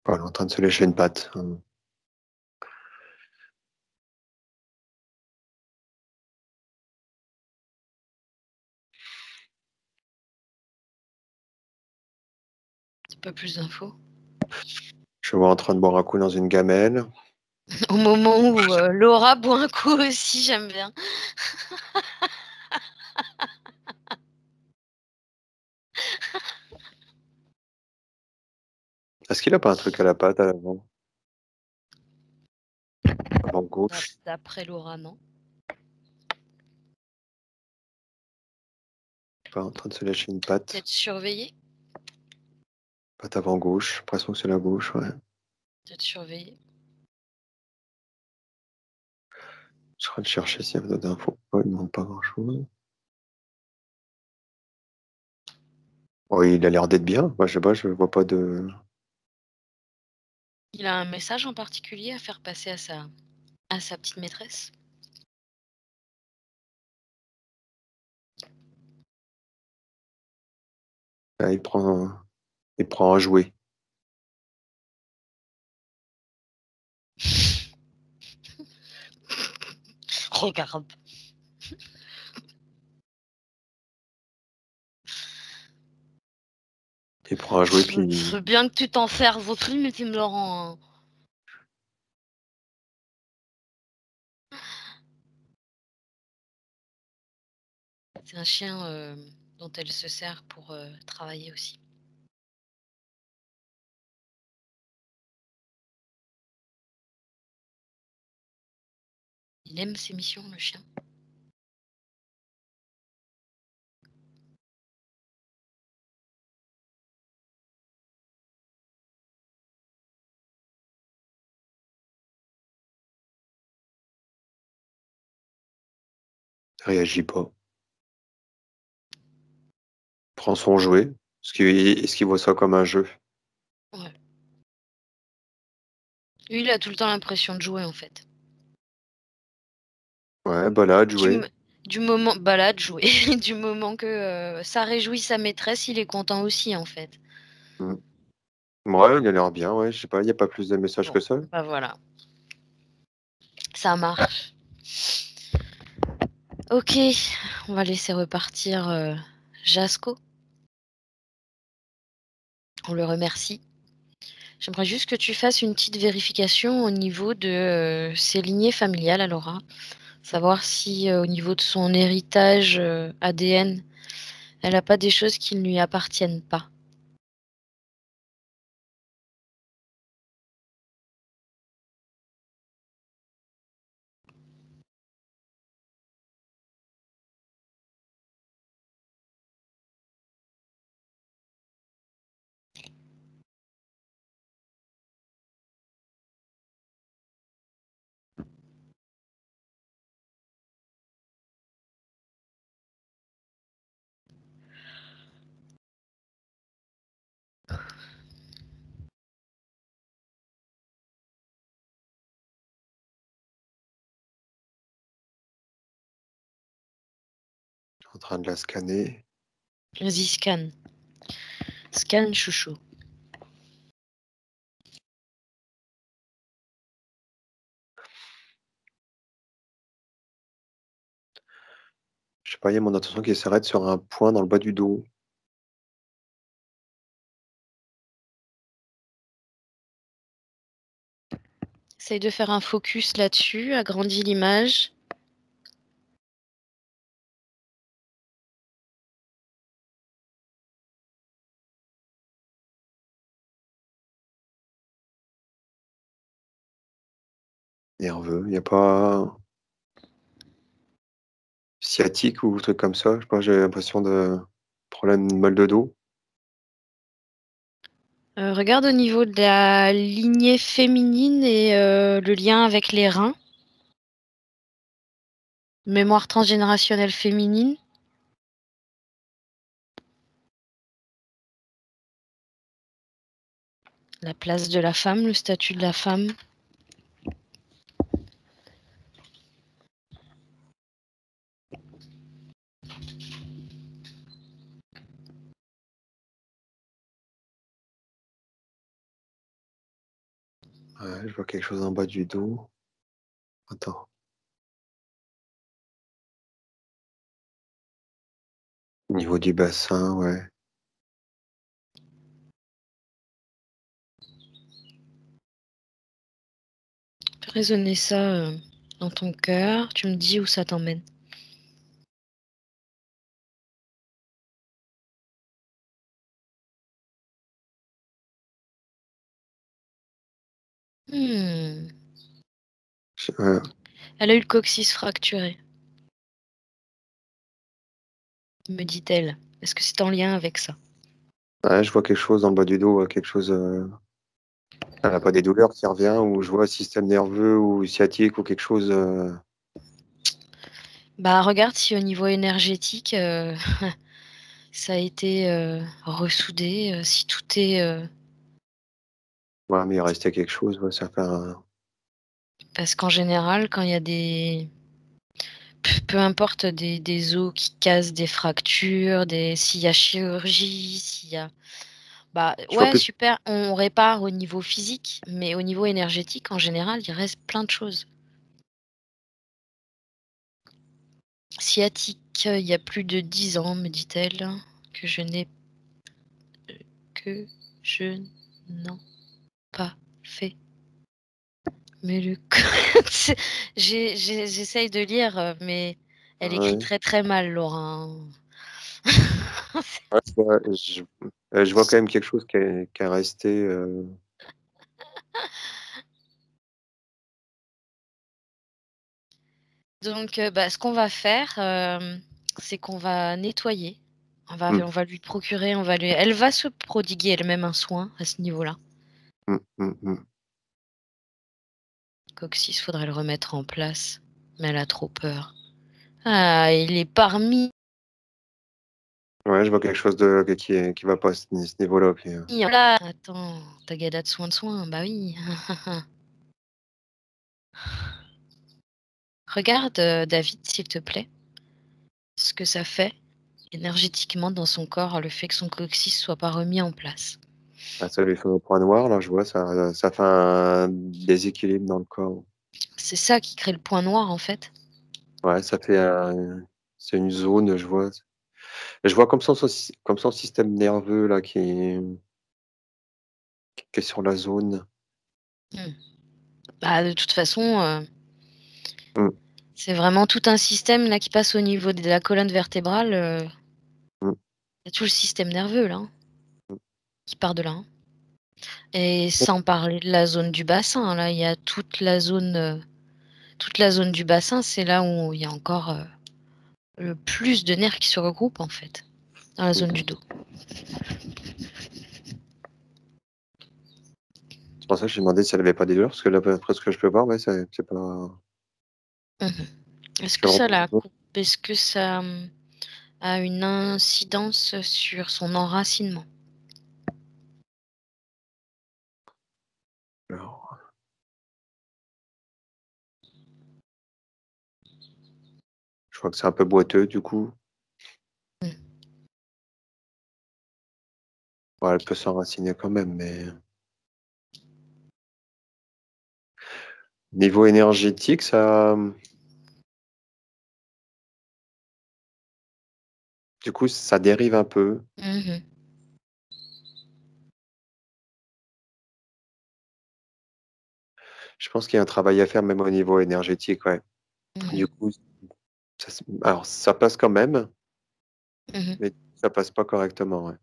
Oh, il est en train de se lécher une patte.
C'est pas plus d'infos.
Je le vois en train de boire un coup dans une gamelle.
Au moment où Laura boit un coup aussi, j'aime bien.
Est-ce qu'il a pas un truc à la patte à l'avant? Avant gauche.
D'après Laura, non.
Pas en train de se lécher une patte.
Peut-être surveiller.
Patte avant gauche. J'ai l'impression que c'est la gauche, ouais.
Peut-être surveiller.
Je suis en train de chercher s'il y a d'autres infos. Ouais, il ne demande pas grand-chose. Oh, il a l'air d'être bien. Moi, je sais pas, je vois pas de.
Il a un message en particulier à faire passer à sa petite maîtresse.
Ah, il prend un jouet.
Regarde.
Il prend un jouet,
Je
puis
veux bien que tu t'en serves aussi, mais tu me le rends, hein. C'est un chien dont elle se sert pour travailler aussi. Il aime ses missions, le chien.
Réagit pas. Prend son jouet. Est-ce qu'il voit ça comme un jeu?
Ouais. Lui, il a tout le temps l'impression de jouer, en fait.
Ouais, balade,
Du,
jouet.
m- du moment, balade, jouer. Du moment que ça réjouit sa maîtresse, il est content aussi, en fait.
Mm. Ouais, il a l'air bien, ouais. Je sais pas, il n'y a pas plus de messages
Bon,
que ça.
bah voilà, ça marche. Ok, on va laisser repartir Jasco. On le remercie. J'aimerais juste que tu fasses une petite vérification au niveau de ses lignées familiales à Laura. Savoir si au niveau de son héritage ADN, elle n'a pas des choses qui ne lui appartiennent pas.
Je suis en train de la scanner.
Vas-y, scanne. Scanne, chouchou.
Je sais pas, il y a mon attention qui s'arrête sur un point dans le bas du dos.
Essaye de faire un focus là-dessus, agrandis l'image.
Nerveux. Il n'y a pas sciatique ou truc comme ça. Je sais pas, j'ai l'impression de problème de mal de dos.
Regarde au niveau de la lignée féminine et le lien avec les reins. Mémoire transgénérationnelle féminine. La place de la femme, le statut de la femme.
Ouais, je vois quelque chose en bas du dos. Attends. Au niveau du bassin, ouais.
Fais résonner ça dans ton cœur. Tu me dis où ça t'emmène. Hmm.
Ouais,
Elle a eu le coccyx fracturé, me dit-elle. Est-ce que c'est en lien avec ça?
ouais, je vois quelque chose dans le bas du dos, ouais, quelque chose. Elle n'a pas des douleurs qui revient, ou je vois système nerveux ou sciatique ou quelque chose.
Bah regarde si au niveau énergétique, ça a été ressoudé, si tout est...
Ouais, mais il restait quelque chose, ouais, ça fait un.
Parce qu'en général, quand il y a des... Peu importe des os qui cassent, des fractures, s'il y a chirurgie, s'il y a... Bah
Je vois
ouais,
plus.
super, on répare au niveau physique, mais au niveau énergétique, en général, il reste plein de choses. Sciatique, il y a plus de 10 ans, me dit-elle, que je n'ai que je n'en pas fait. Mais le j'essaye de lire, mais elle écrit
Ouais.
très très mal, Laura, hein.
Ouais, je vois quand même quelque chose qui est resté.
Donc, bah, ce qu'on va faire, c'est qu'on va nettoyer.
Hmm,
On va lui procurer, elle va se prodiguer elle-même un soin à ce niveau-là.
hmm, hmm, hmm.
Coccyx, faudrait le remettre en place, mais elle a trop peur. Ah, il est parmi.
Ouais, je vois quelque chose qui va pas à ce niveau-là. Puis,
Là, attends, Tagada de soin, bah oui. Regarde, David, s'il te plaît, ce que ça fait énergétiquement dans son corps, le fait que son coccyx soit pas remis en place.
ça lui fait un point noir, là, je vois, ça fait un déséquilibre dans le corps.
C'est ça qui crée le point noir, en fait.
Ouais, c'est une zone, je vois. Je vois comme son système nerveux, là, qui est sur la zone.
Hmm. Bah, de toute façon,
Mm,
c'est vraiment tout un système là qui passe au niveau de la colonne vertébrale.
mm,
Il y a tout le système nerveux là, hein,
mm.
qui part de là, hein. Et sans parler de la zone du bassin, là, il y a toute la zone du bassin, c'est là où il y a encore le plus de nerfs qui se regroupent en fait, dans la zone du dos.
C'est pour ça que j'ai demandé si elle avait pas des douleurs, parce que là, après ce que je peux voir, ouais, c'est pas.
Mhm. Est-ce
C'est
que ça
vraiment.
la coupe? Est-ce que ça a une incidence sur son enracinement?
Alors, je vois que c'est un peu boiteux, du coup.
Mm.
Ouais, elle peut s'enraciner quand même, mais. Niveau énergétique, ça. Du coup, ça dérive un peu.
Mhm.
Je pense qu'il y a un travail à faire, même au niveau énergétique, ouais. Du
Mhm.
coup, alors, ça passe quand même,
Mhm.
mais ça passe pas correctement, ouais.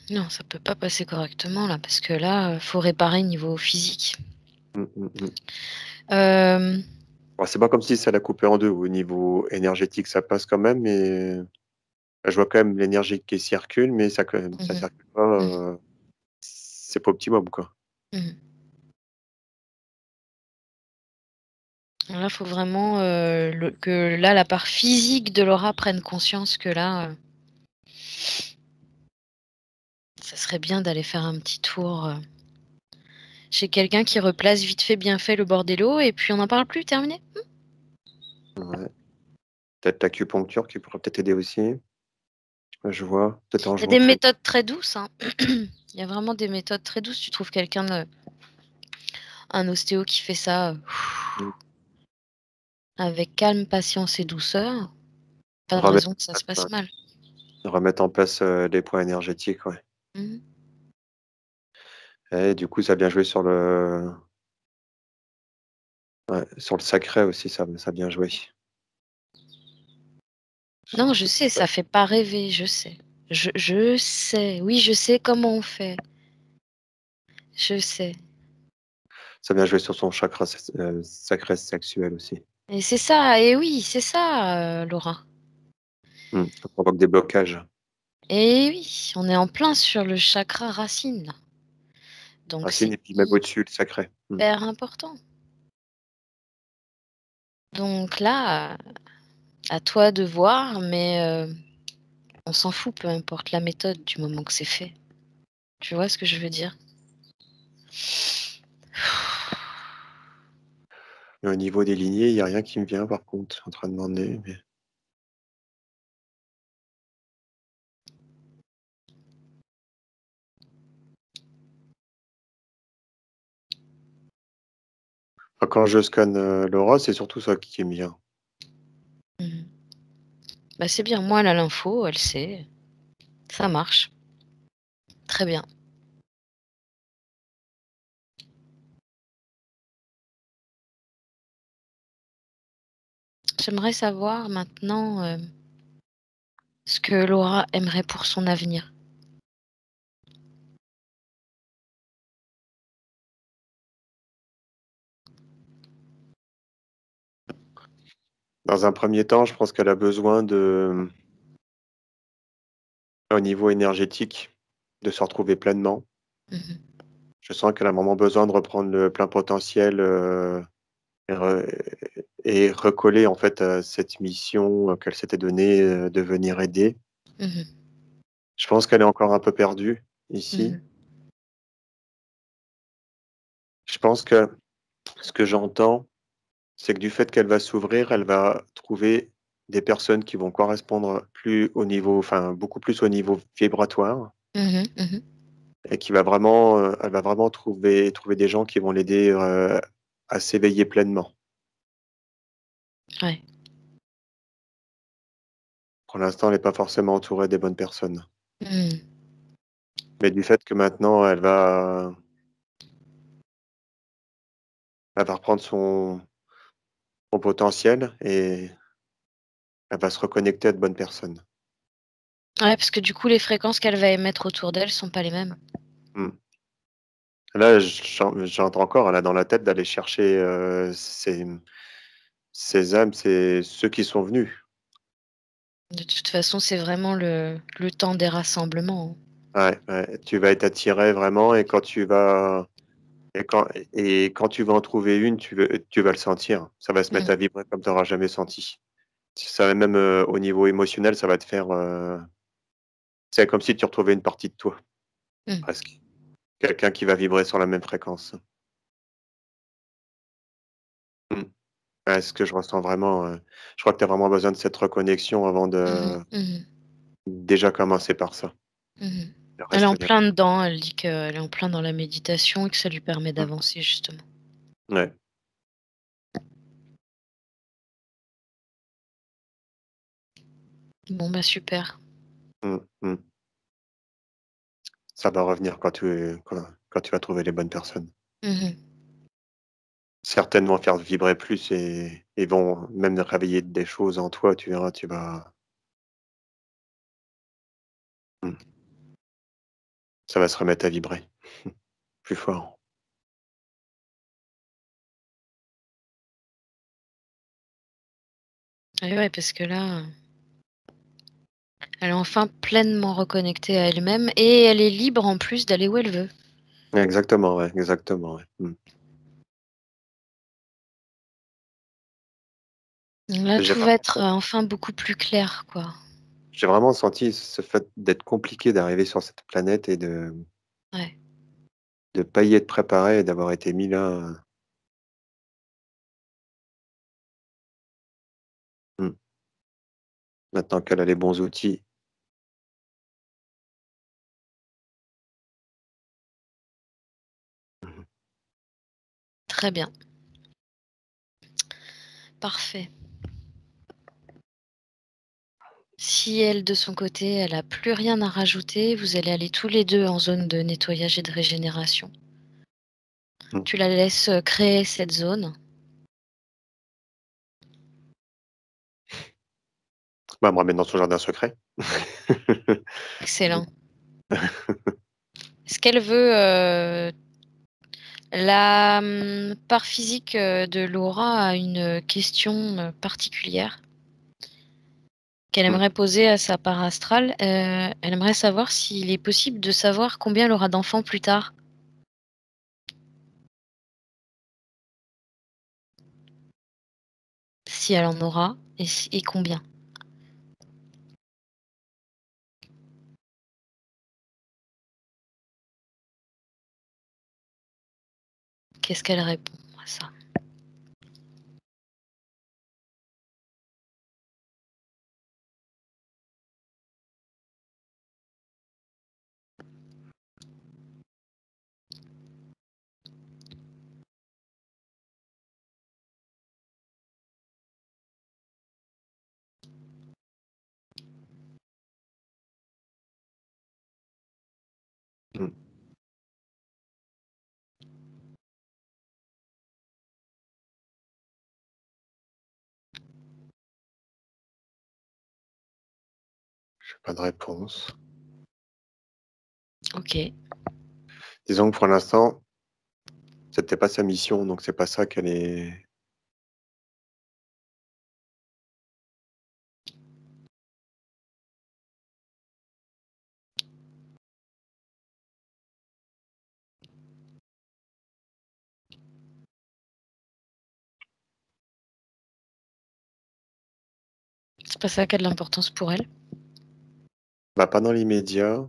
Non, ça peut pas passer correctement là, parce que là, faut réparer niveau physique.
Mm, mm, mm.
Euh,
Bon, c'est pas comme si ça l'a coupé en deux. Au niveau énergétique, ça passe quand même, mais je vois quand même l'énergie qui circule, mais ça, quand même, ça
mhm.
circule pas.
Mhm.
C'est pas optimum, quoi.
Mhm. Là, faut vraiment que là, la part physique de Laura prenne conscience que là, ça serait bien d'aller faire un petit tour chez quelqu'un qui replace vite fait, bien fait le bordello, et puis on n'en parle plus, terminé.
Ouais. Peut-être l'acupuncture qui pourrait peut-être aider aussi. Je vois. Peut-être en
Il y a
jouant
des
très.
méthodes très douces, hein. Il y a vraiment des méthodes très douces. Tu trouves quelqu'un, un ostéo qui fait ça
Mm.
avec calme, patience et douceur, pas de
Remettre
raison que ça
en
se passe
place,
mal.
remettre en place les points énergétiques, ouais.
Mhm.
Et du coup, ça a bien joué ouais, sur le sacré aussi, ça a bien joué.
Non, je sais, ça fait pas rêver, je sais. Je sais, oui, je sais comment on fait. Je sais.
Ça a bien joué sur son chakra sacré sexuel aussi.
Et c'est ça, et oui, c'est ça, Laura.
Ça provoque des blocages.
Et oui, on est en plein sur le chakra racine, là. Donc
Racine
c'est
et puis même au-dessus, le sacré.
hyper important. Donc là, à toi de voir, mais on s'en fout, peu importe la méthode, du moment que c'est fait. Tu vois ce que je veux dire?
Mais au niveau des lignées, il n'y a rien qui me vient par contre. Je suis en train de demander. Mais. Enfin, quand je scanne l'aura, c'est surtout ça qui me vient.
Mhm. Bah c'est bien, moi elle a l'info, elle sait, ça marche. Très bien. J'aimerais savoir maintenant ce que Laura aimerait pour son avenir.
Dans un premier temps, je pense qu'elle a besoin au niveau énergétique, de se retrouver pleinement.
Mhm.
Je sens qu'elle a vraiment besoin de reprendre le plein potentiel et re et recoller en fait à cette mission, qu'elle s'était donnée, de venir aider.
Mmh.
Je pense qu'elle est encore un peu perdue ici.
Mmh.
Je pense que ce que j'entends, c'est que du fait qu'elle va s'ouvrir, elle va trouver des personnes qui vont correspondre plus au niveau enfin, beaucoup plus au niveau vibratoire
Mmh. Mmh.
et elle va vraiment trouver des gens qui vont l'aider, à s'éveiller pleinement.
Ouais.
Pour l'instant, elle est pas forcément entourée des bonnes personnes.
Mmh.
Mais du fait que maintenant elle va reprendre son potentiel et elle va se reconnecter à de bonnes personnes.
Ouais, parce que du coup, les fréquences qu'elle va émettre autour d'elle sont pas les mêmes.
Mmh. Là, j'entends encore, elle a dans la tête d'aller chercher, ces âmes, c'est ceux qui sont venus.
De toute façon, c'est vraiment le temps des rassemblements, hein.
Ouais, ouais, tu vas être attiré vraiment et quand tu vas en trouver une, tu vas le sentir. Ça va se mettre
Mmh.
à vibrer comme tu auras jamais senti. Ça va même, au niveau émotionnel, ça va te faire, c'est comme si tu retrouvais une partie de toi,
Mmh.
presque. Quelqu'un qui va vibrer sur la même fréquence. Mmh. Ouais, ce que je ressens vraiment, je crois que tu as vraiment besoin de cette reconnexion avant
Mmh.
de
Mmh.
déjà commencer par ça.
Mmh.
Le
Elle est
reste
en
viendra.
plein dedans, elle dit qu'elle est en plein dans la méditation et que ça lui permet
Mmh.
d'avancer justement.
Ouais.
Bon, bah, super.
Mmh, mmh. Ça va revenir quand tu vas trouver les bonnes personnes.
Mmh.
Certaines vont faire vibrer plus et vont même réveiller des choses en toi, tu verras, mmh, ça va se remettre à vibrer plus fort.
Et ouais, parce que là, elle est enfin pleinement reconnectée à elle-même et elle est libre en plus d'aller où elle veut.
Exactement, ouais. Mmh.
Là,
J'ai
tout va
vraiment
être, enfin beaucoup plus clair, quoi.
j'ai vraiment senti ce fait d'être compliqué d'arriver sur cette planète et
Ouais.
de pas y être préparé et d'avoir été mis là, mmh, maintenant qu'elle a les bons outils. Mmh.
Très bien. Parfait. Si elle, de son côté, elle a plus rien à rajouter, vous allez aller tous les 2 en zone de nettoyage et de régénération.
Mmh.
Tu la laisses, créer cette zone.
Bah, elle me ramène dans son jardin secret.
Excellent. Est-ce qu'elle veut, part physique, de Laura a une question, particulière qu'elle
Mmh.
aimerait poser à sa part astrale. Elle aimerait savoir s'il est possible de savoir combien elle aura d'enfants plus tard? Si elle en aura et combien? Qu'est-ce qu'elle répond à ça?
Mmh. J'ai pas de réponse.
OK.
Disons que pour l'instant, c'était pas sa mission, donc c'est pas ça qu'elle est
pas ça qui a de l'importance pour elle.
Bah, pas dans l'immédiat.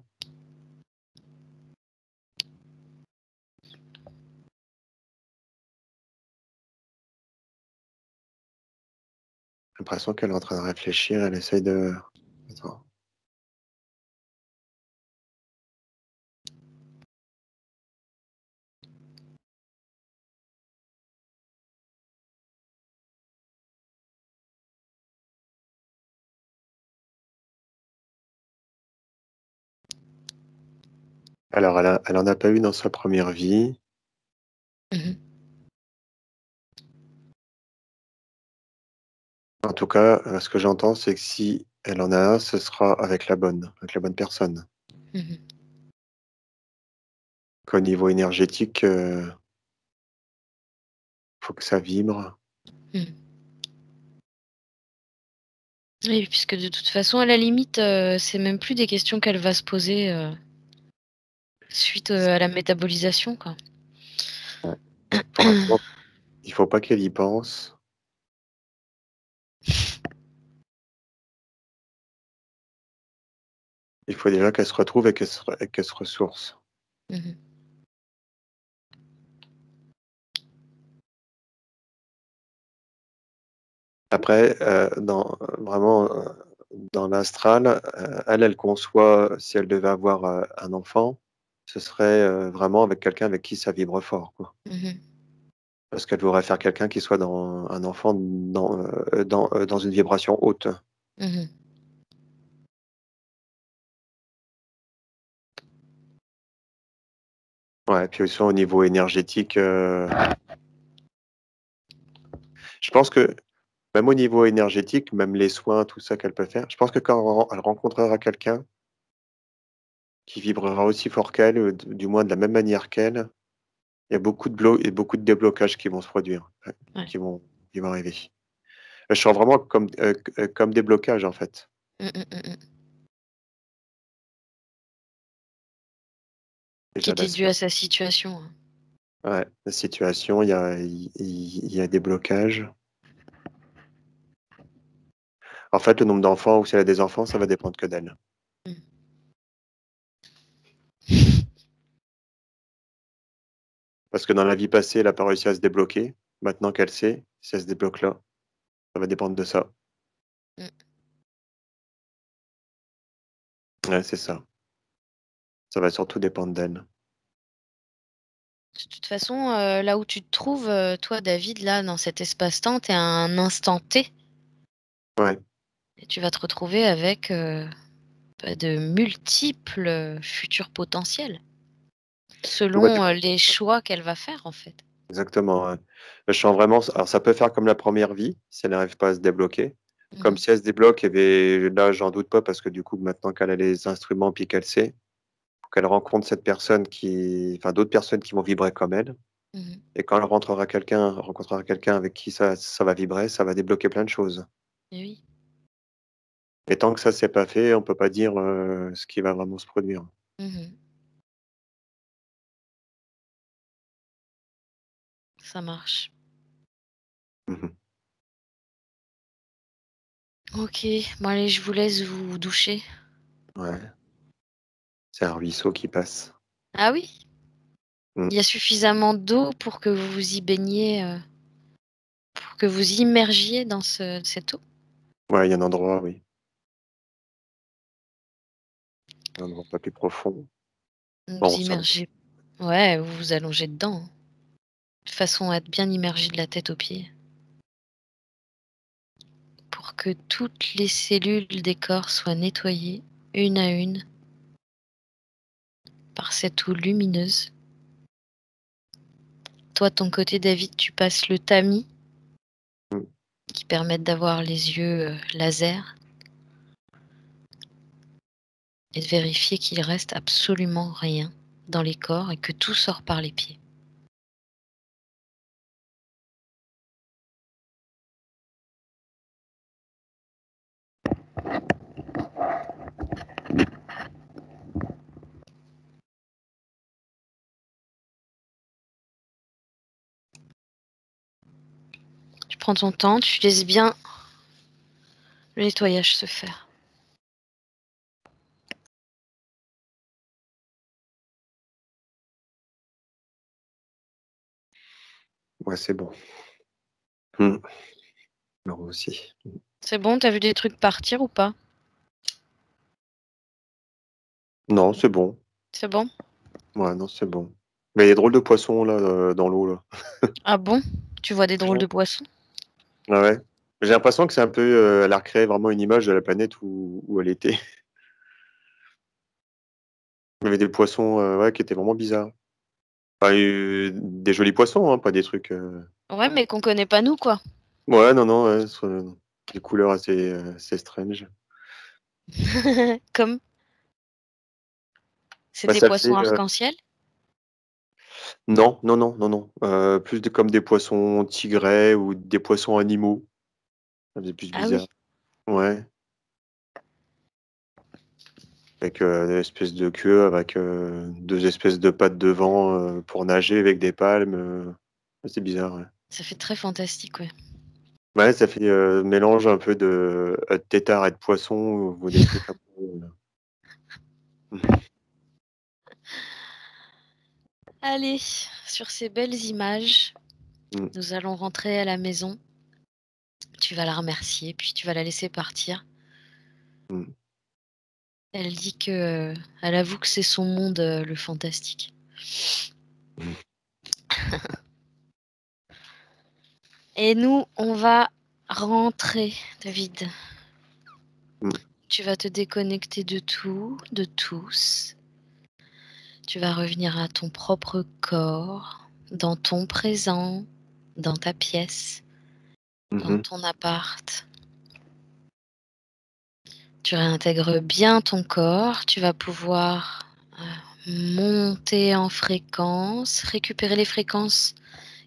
J'ai l'impression qu'elle est en train de réfléchir, elle essaye de... Attends. Alors, elle en a pas eu dans sa première vie.
Mhm.
En tout cas, ce que j'entends, c'est que si elle en a un, ce sera avec la bonne personne.
Mhm.
Qu'au niveau énergétique, faut que ça vibre.
Mhm. Oui, puisque de toute façon, à la limite, c'est même plus des questions qu'elle va se poser suite à la métabolisation, quoi.
Pour l'instant, il faut pas qu'elle y pense. Il faut déjà qu'elle se retrouve et qu'elle se ressource.
Mhm.
Après, vraiment, dans l'astral, elle conçoit, si elle devait avoir un enfant, ce serait vraiment avec quelqu'un avec qui ça vibre fort, quoi.
Mhm.
Parce qu'elle voudrait faire quelqu'un qui soit dans un enfant dans une vibration haute.
Mhm.
Ouais, puis aussi au niveau énergétique, je pense que même au niveau énergétique, même les soins, tout ça qu'elle peut faire, je pense que quand elle rencontrera quelqu'un qui vibrera aussi fort qu'elle, du moins de la même manière qu'elle, il y a beaucoup de déblocages qui vont se produire, ouais,
Ouais.
qui vont qui vont arriver. Je sens vraiment comme des blocages, en fait.
Mm, mm, mm, mm. Qui
Déjà
était dû
là,
à sa situation, hein.
ouais, la situation, il y a des blocages. En fait, le nombre d'enfants ou si elle a des enfants, ça va dépendre que d'elle.
Mm.
Parce que dans la vie passée, elle a pas réussi à se débloquer. Maintenant qu'elle sait, si elle se débloque là, ça va dépendre de ça.
Mm.
Ouais, c'est ça. Ça va surtout dépendre d'elle.
De toute façon, là où tu te trouves, toi, David, là, dans cet espace-temps, tu es à un instant T
Ouais.
et tu vas te retrouver avec de multiples futurs potentiels
Tu vois, tu
selon les choix qu'elle va faire, en fait.
exactement, ouais. Je sens vraiment alors ça peut faire comme la première vie, si elle n'arrive pas à se débloquer. Comme
Mhm.
si elle se débloque, et là, j'en doute pas parce que du coup, maintenant qu'elle a les instruments puis qu'elle sait, faut qu'elle rencontre cette personne enfin, d'autres personnes qui vont vibrer comme elle.
Mhm.
Et quand elle rencontrera quelqu'un avec qui ça va vibrer, ça va débloquer plein de choses.
Et oui.
Et tant que ça s'est pas fait, on peut pas dire, ce qui va vraiment se produire.
Mhm. Ça marche.
Mmh mh.
Ok, bon allez, je vous laisse vous doucher.
Ouais, c'est un ruisseau qui passe.
Ah oui?
Mmh.
Il y a suffisamment d'eau pour que vous vous y baigniez, pour que vous immergiez dans cette eau?
Ouais, il y a un endroit, oui, un endroit pas plus profond.
Vous
Bon, ça va.
immergez, ouais, vous vous allongez dedans, hein, de façon à être bien immergé de la tête aux pieds, pour que toutes les cellules des corps soient nettoyées, une à une, par cette eau lumineuse. Toi, de ton côté, David, tu passes le tamis,
Mmh.
qui permettent d'avoir les yeux, laser et de vérifier qu'il reste absolument rien dans les corps et que tout sort par les pieds. Tu prends ton temps, tu laisses bien le nettoyage se faire.
Ouais, c'est bon. Mmh. Moi aussi.
C'est bon, t'as vu des trucs partir ou pas?
Non, c'est bon.
C'est bon?
Ouais, non, c'est bon. Mais il y a des drôles de poissons là, dans l'eau là.
Ah bon? Tu vois des drôles
Ouais.
de poissons?
Ah ouais. J'ai l'impression que c'est un peu, elle a recréé vraiment une image de la planète où elle était. Il y avait des poissons, ouais, qui étaient vraiment bizarres. Enfin, des jolis poissons, hein, pas des trucs,
Ouais, mais qu'on connaît pas nous, quoi.
ouais, non, non, ouais, des couleurs assez strange.
Comme c'est
Bah,
des
ça
poissons
faisait,
arc-en-ciel?
non, non, non, non, non, plus comme des poissons tigrets ou des poissons animaux. Ça faisait plus
Ah
bizarre.
oui.
Ouais, avec, une espèce de queue avec, 2 espèces de pattes devant, pour nager avec des palmes, ouais, c'est bizarre, ouais.
Ça fait très fantastique, ouais.
Ouais, ça fait, mélange un peu de tétard et de poisson ou des trucs un peu,
Allez, sur ces belles images,
mmh,
nous allons rentrer à la maison. Tu vas la remercier, puis tu vas la laisser partir.
mmh.
Elle dit que, elle avoue que c'est son monde, le fantastique.
Mmh.
Et nous, on va rentrer, David.
Mmh.
Tu vas te déconnecter de tout, de tous. Tu vas revenir à ton propre corps, dans ton présent, dans ta pièce,
Mmh
dans
mh.
ton appart. Tu réintègres bien ton corps, tu vas pouvoir monter en fréquence, récupérer les fréquences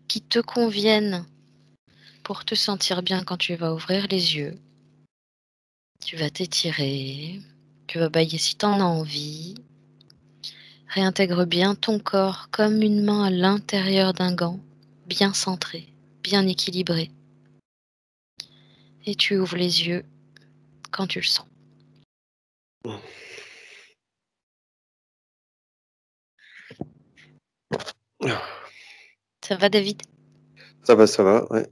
qui te conviennent pour te sentir bien quand tu vas ouvrir les yeux. Tu vas t'étirer, tu vas bâiller si tu en as envie. Réintègre bien ton corps comme une main à l'intérieur d'un gant, bien centré, bien équilibré. Et tu ouvres les yeux quand tu le sens. Ça va, David?
Ça va, ouais.